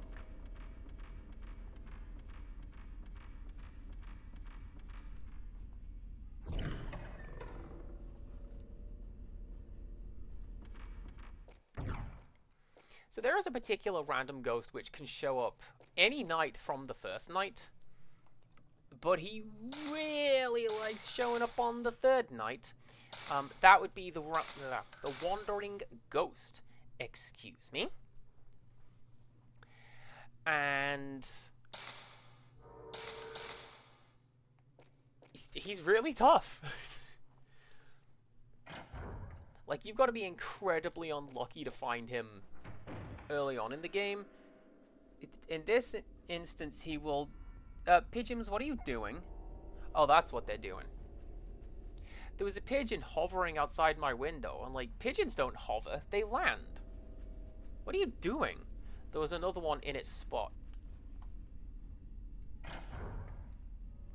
So there is a particular random ghost which can show up any night from the first night. But he really likes showing up on the third night. That would be the Wandering Ghost. Excuse me. And he's really tough. Like, you've got to be incredibly unlucky to find him early on in the game. In this instance, he will... pigeons, what are you doing? Oh, that's what they're doing. There was a pigeon hovering outside my window. I'm like, pigeons don't hover, they land. What are you doing? There was another one in its spot.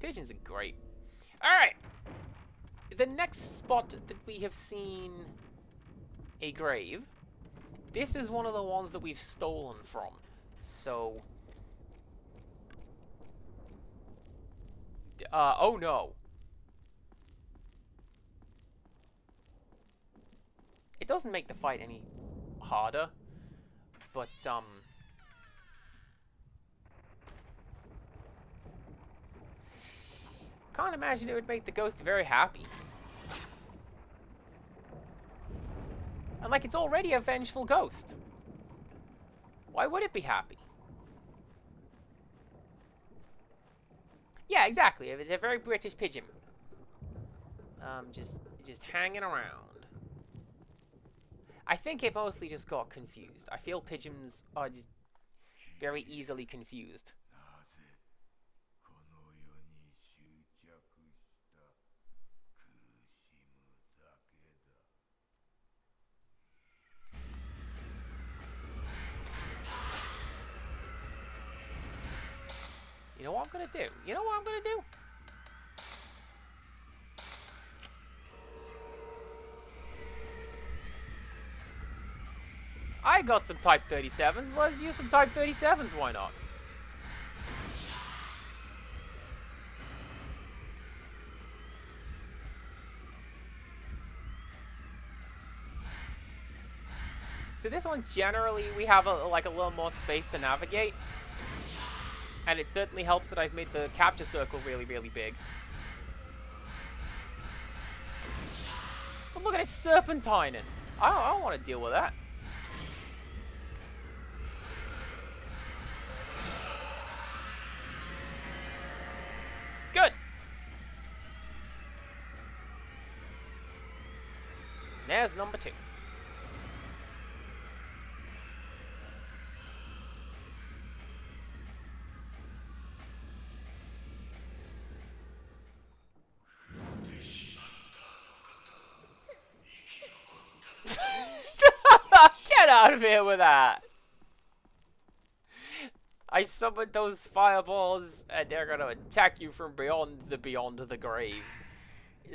Pigeons are great. Alright! The next spot that we have seen a grave. This is one of the ones that we've stolen from. So... oh no. It doesn't make the fight any harder, but, can't imagine it would make the ghost very happy. And, like, it's already a vengeful ghost. Why would it be happy? Yeah, exactly. It's a very British pigeon. Just hanging around. I think it mostly just got confused. I feel pigeons are just very easily confused. You know what I'm gonna do? You know what I'm gonna do? I got some Type 37s. Let's use some Type 37s, why not? So this one, generally, we have a little more space to navigate. And it certainly helps that I've made the capture circle really, really big. But look at it serpentining. I don't want to deal with that. Good. There's number 2. Get out of here with that! I summoned those fireballs, and they're gonna attack you from beyond the grave.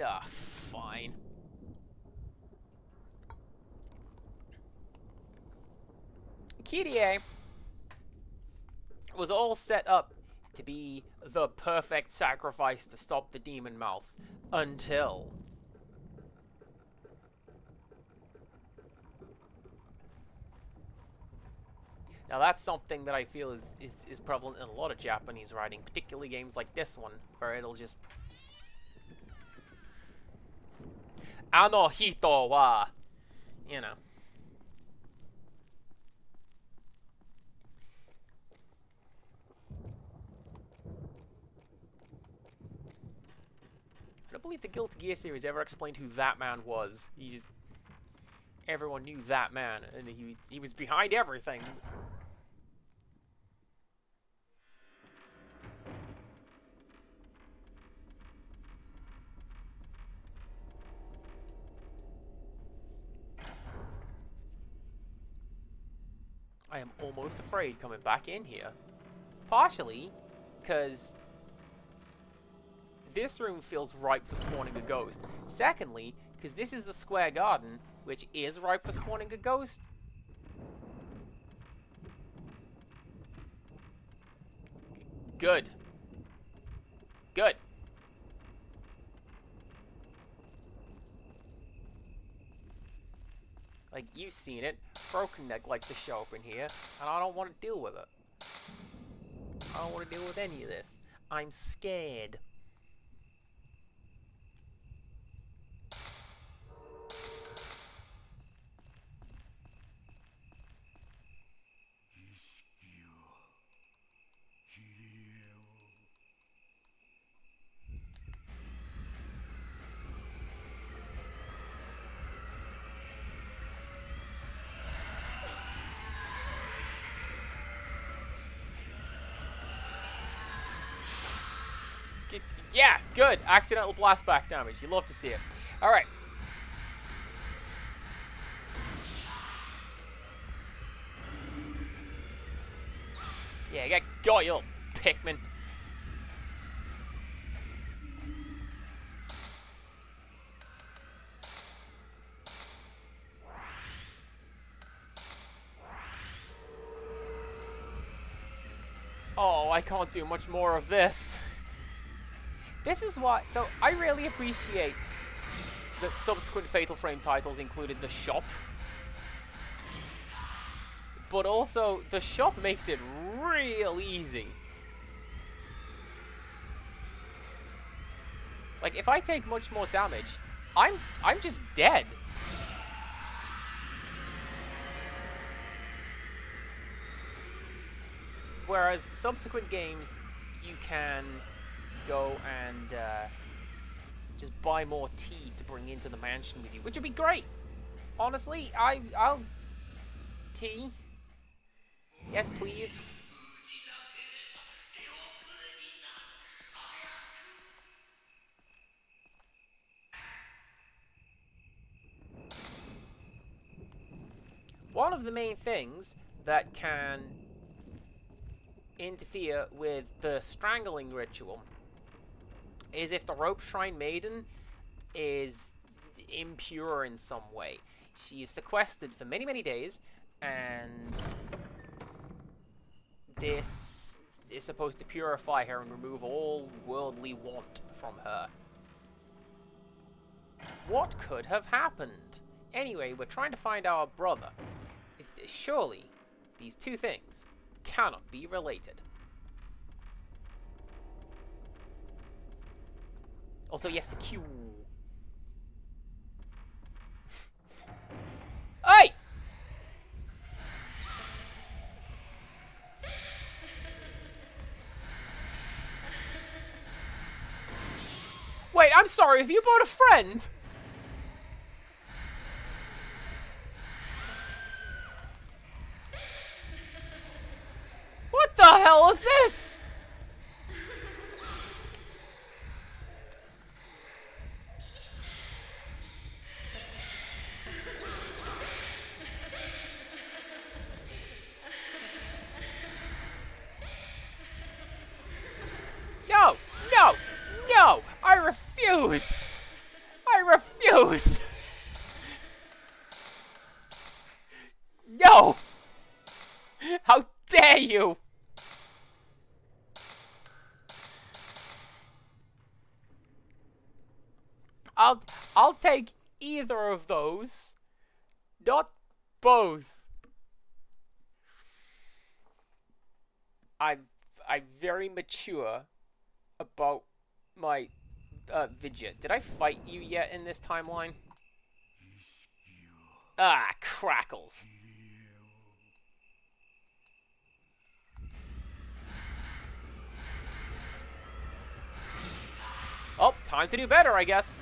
Ah, fine. Kyrie was all set up to be the perfect sacrifice to stop the demon mouth until... Now that's something that I feel is prevalent in a lot of Japanese writing, particularly games like this one, where it'll just... Ano hito wa... You know. believe the Guilty Gear series ever explained who that man was. He just... Everyone knew that man, and he was behind everything. I am almost afraid coming back in here. Partially, because this room feels ripe for spawning a ghost. Secondly, because this is the square garden, which is ripe for spawning a ghost. Good. Good. Like, you've seen it. Broken Neck likes to show up in here, and I don't want to deal with it. I don't want to deal with any of this. I'm scared. Yeah, good. Accidental blast back damage. You love to see it. Alright. Yeah, got you little Pikmin. Oh, I can't do much more of this. This is why... So, I really appreciate that subsequent Fatal Frame titles included the shop. But also, the shop makes it real easy. Like, if I take much more damage, I'm just dead. Whereas subsequent games, you can go and just buy more tea to bring into the mansion with you, which would be great. Honestly, I'll tea. Yes, please. One of the main things that can interfere with the strangling ritual is if the Rope Shrine Maiden is impure in some way. She is sequestered for many, many days, and this is supposed to purify her and remove all worldly want from her. What could have happened? Anyway, we're trying to find our brother. Surely, these two things cannot be related. Also, yes, the Q. Hey! Wait, I'm sorry, have you brought a friend? What the hell is this? No! No! No! I refuse! I refuse! No! How dare you! I'll take either of those, not both. I'm very mature about my Vidya. Did I fight you yet in this timeline? Ah, crackles. Oh, Time to do better, I guess.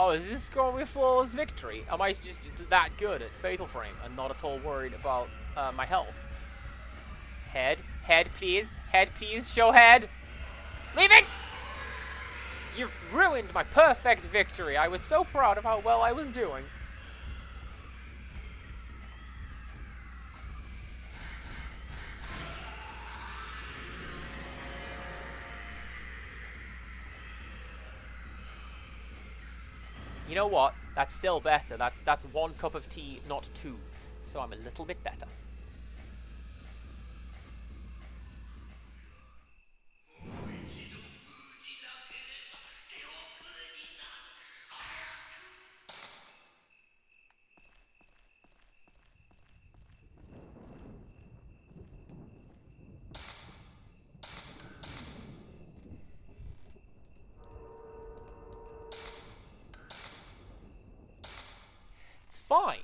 Oh, is this going to be a flawless victory? Am I just that good at Fatal Frame and not at all worried about my health? Head, please, show head. Leaving! You've ruined my perfect victory. I was so proud of how well I was doing. You know what? That's still better. That's 1 cup of tea, not 2. So I'm a little bit better. Fine.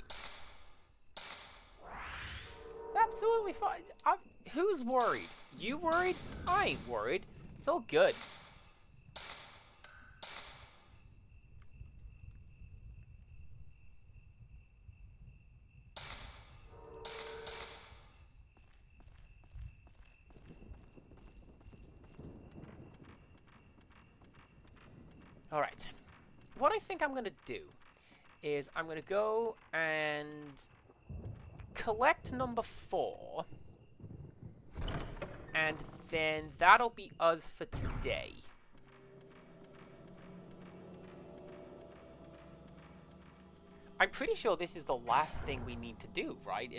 It's absolutely fine. Who's worried? You worried? I ain't worried. It's all good. Alright. What I think I'm going to do is I'm going to go and collect number 4. And then that'll be us for today. I'm pretty sure this is the last thing we need to do, right?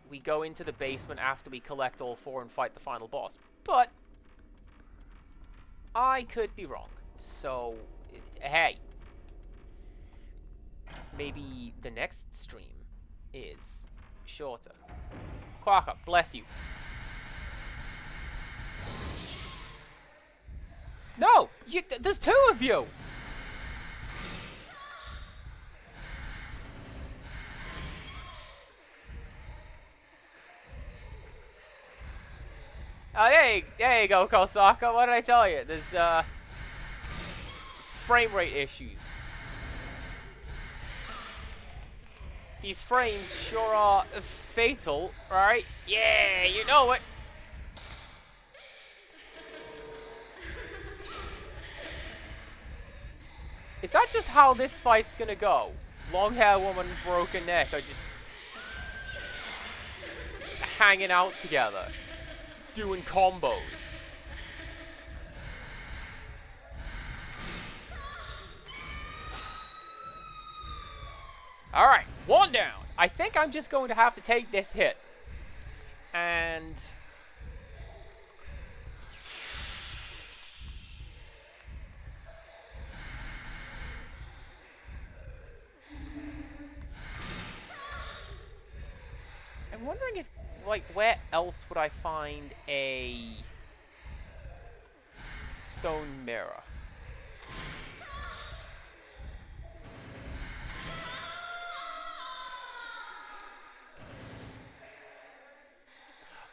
We go into the basement after we collect all 4 and fight the final boss. But I could be wrong. So, hey. Maybe the next stream is shorter. Quaka, bless you. No! There's 2 of you! Oh, there you go, Kosaka. What did I tell you? There's, frame rate issues. These frames sure are fatal, right? Yeah, you know it. Is that just how this fight's gonna go? Long hair woman, broken neck are just hanging out together, doing combos. Alright, 1 down. I think I'm just going to have to take this hit. And I'm wondering if, like, where else would I find a stone mirror?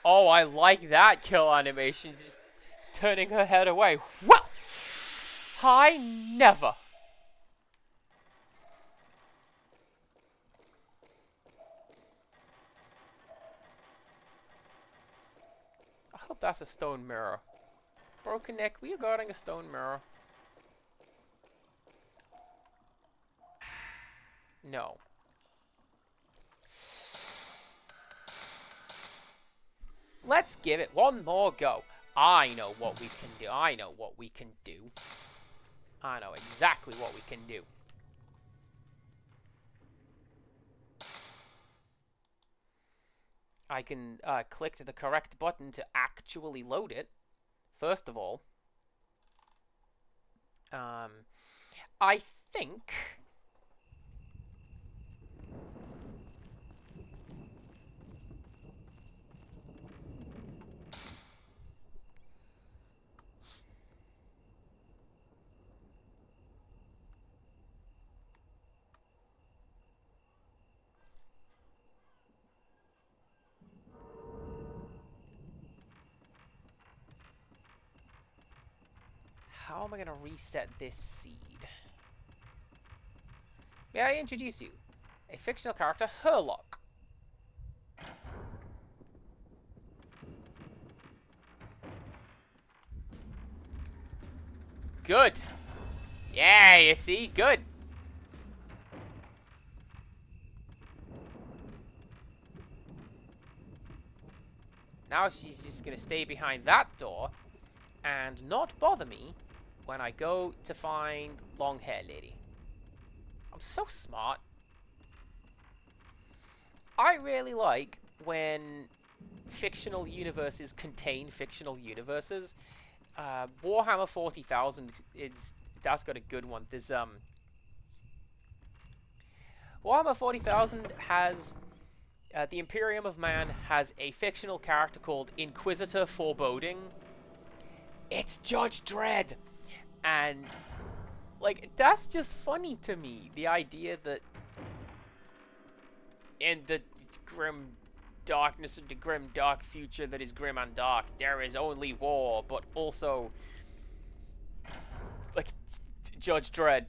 Oh, I like that kill animation, just turning her head away. Well, I never. I hope that's a stone mirror. Broken neck, we are guarding a stone mirror. No. Let's give it 1 more go. I know what we can do. I know what we can do. I know exactly what we can do. I can click the correct button to actually load it. First of all, I think how am I going to reset this seed? May I introduce you? A fictional character, Herlock. Good. Yeah, you see? Good. Now she's just going to stay behind that door and not bother me when I go to find long hair lady. I'm so smart. I really like when fictional universes contain fictional universes. Warhammer 40,000 that's got a good one. There's Warhammer 40,000 has the Imperium of Man has a fictional character called Inquisitor Foreboding. It's Judge Dredd, and like that's just funny to me. The idea that in the grim darkness of the grim dark future that is grim and dark, there is only war, but also like Judge Dredd.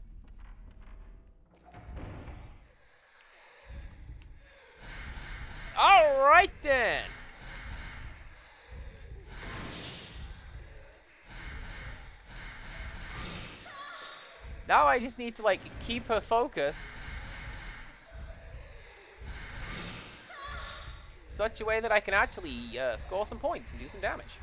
Alright then. Now I just need to like keep her focused such a way that I can actually score some points and do some damage.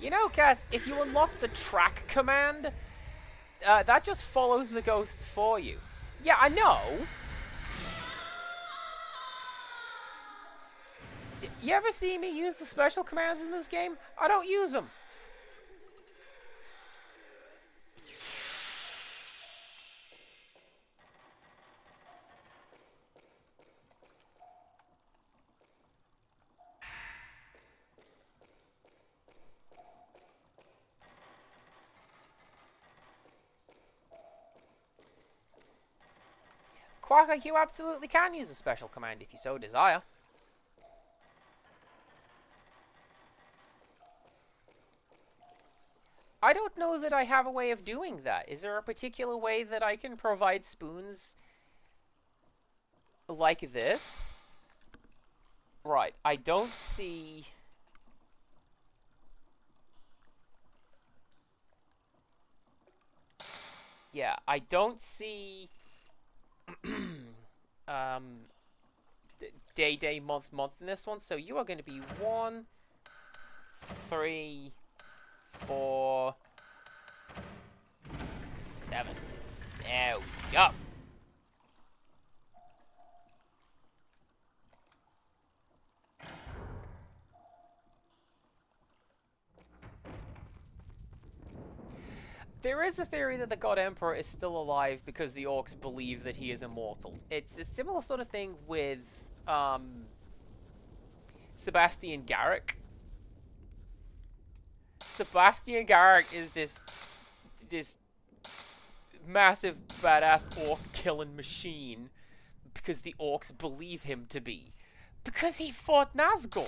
You know, Cass, if you unlock the track command, that just follows the ghosts for you. Yeah, I know. You ever see me use the special commands in this game? I don't use them. Quacker, you absolutely can use a special command if you so desire. I don't know that I have a way of doing that. Is there a particular way that I can provide spoons like this? Right, I don't see... Yeah, I don't see... day, month in this one. So you are going to be 1, 3, 4, 7. There we go. There is a theory that the God Emperor is still alive because the orcs believe that he is immortal. It's a similar sort of thing with Sebastian Garrick. Sebastian Garrick is this massive badass orc killing machine because the orcs believe him to be. Because he fought Nazgul.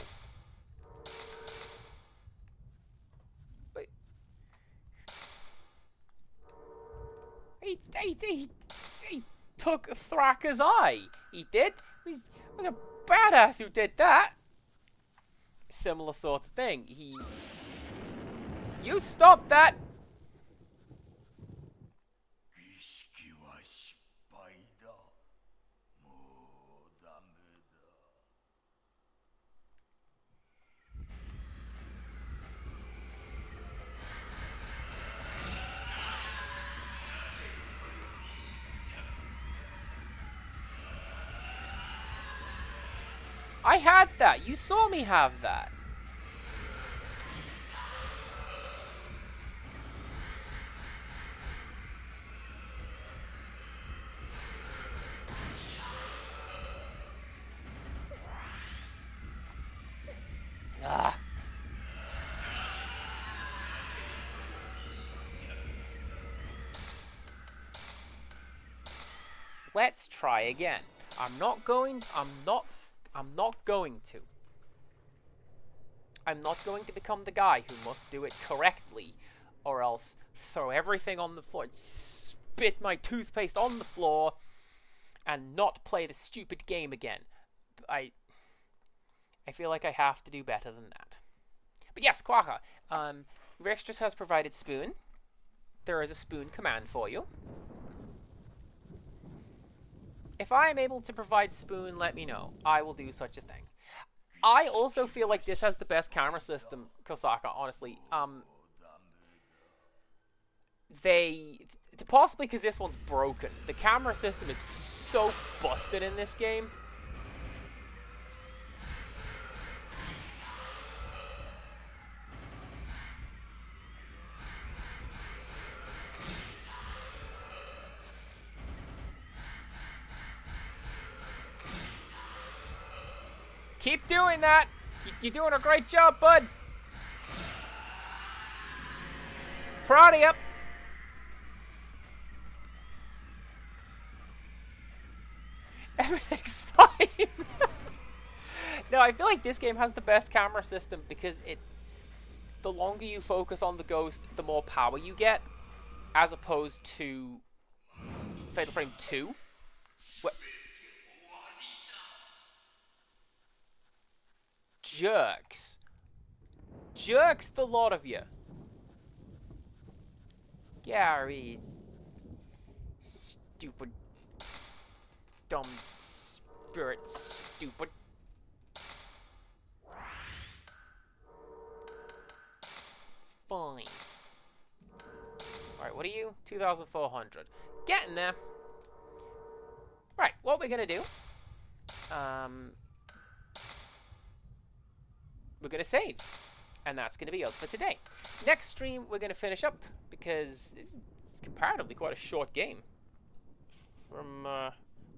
He took Thraka's eye. He did. He's like a badass who did that. Similar sort of thing. You stop that! I had that. You saw me have that. Ah. Let's try again. I'm not going to. I'm not going to become the guy who must do it correctly, or else throw everything on the floor, spit my toothpaste on the floor, and not play the stupid game again. I feel like I have to do better than that. But yes, Quaha, Rextras has provided Spoon. There is a Spoon command for you. If I am able to provide Spoon, let me know. I will do such a thing. I also feel like this has the best camera system, Kosaka, honestly. Possibly because this one's broken. The camera system is so busted in this game. Keep doing that. You're doing a great job, bud. Proud of you. Everything's fine. No, I feel like this game has the best camera system because the longer you focus on the ghost, the more power you get, as opposed to Fatal Frame 2. Jerks. Jerks, the lot of you. Gary. Stupid. Dumb spirit. Stupid. It's fine. Alright, what are you? 2,400. Getting there. Right, what we're gonna do. We're going to save. And that's going to be all for today. Next stream, we're going to finish up because it's comparatively quite a short game. From, well,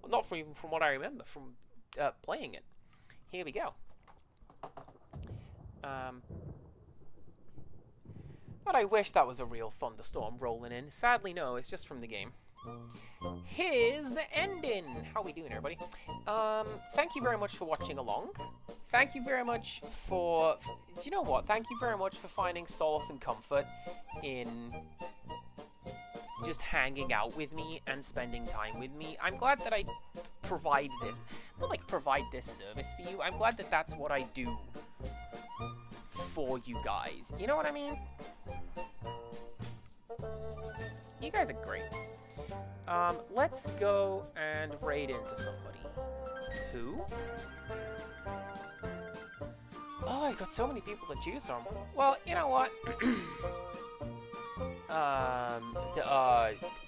not from, even from what I remember, from playing it. Here we go. But I wish that was a real thunderstorm rolling in. Sadly, no, it's just from the game. Here's the ending. How we doing, everybody? Thank you very much for watching along. Thank you very much for... You know what? Thank you very much for finding solace and comfort in just hanging out with me and spending time with me. I'm glad that I provide this. Not like provide this service for you. I'm glad that that's what I do for you guys. You know what I mean? You guys are great. Let's go and raid into somebody. Who? Oh, I've got so many people to choose from. Well, you know what?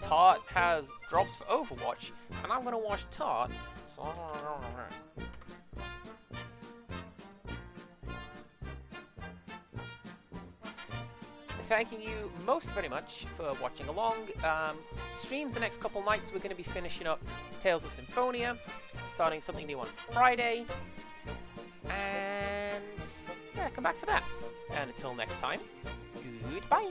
Tart has drops for Overwatch, and I'm gonna watch Tart, so... Thanking you most very much for watching along. Streams the next couple nights, we're going to be finishing up Tales of Symphonia, starting something new on Friday, and yeah, come back for that. And until next time, goodbye!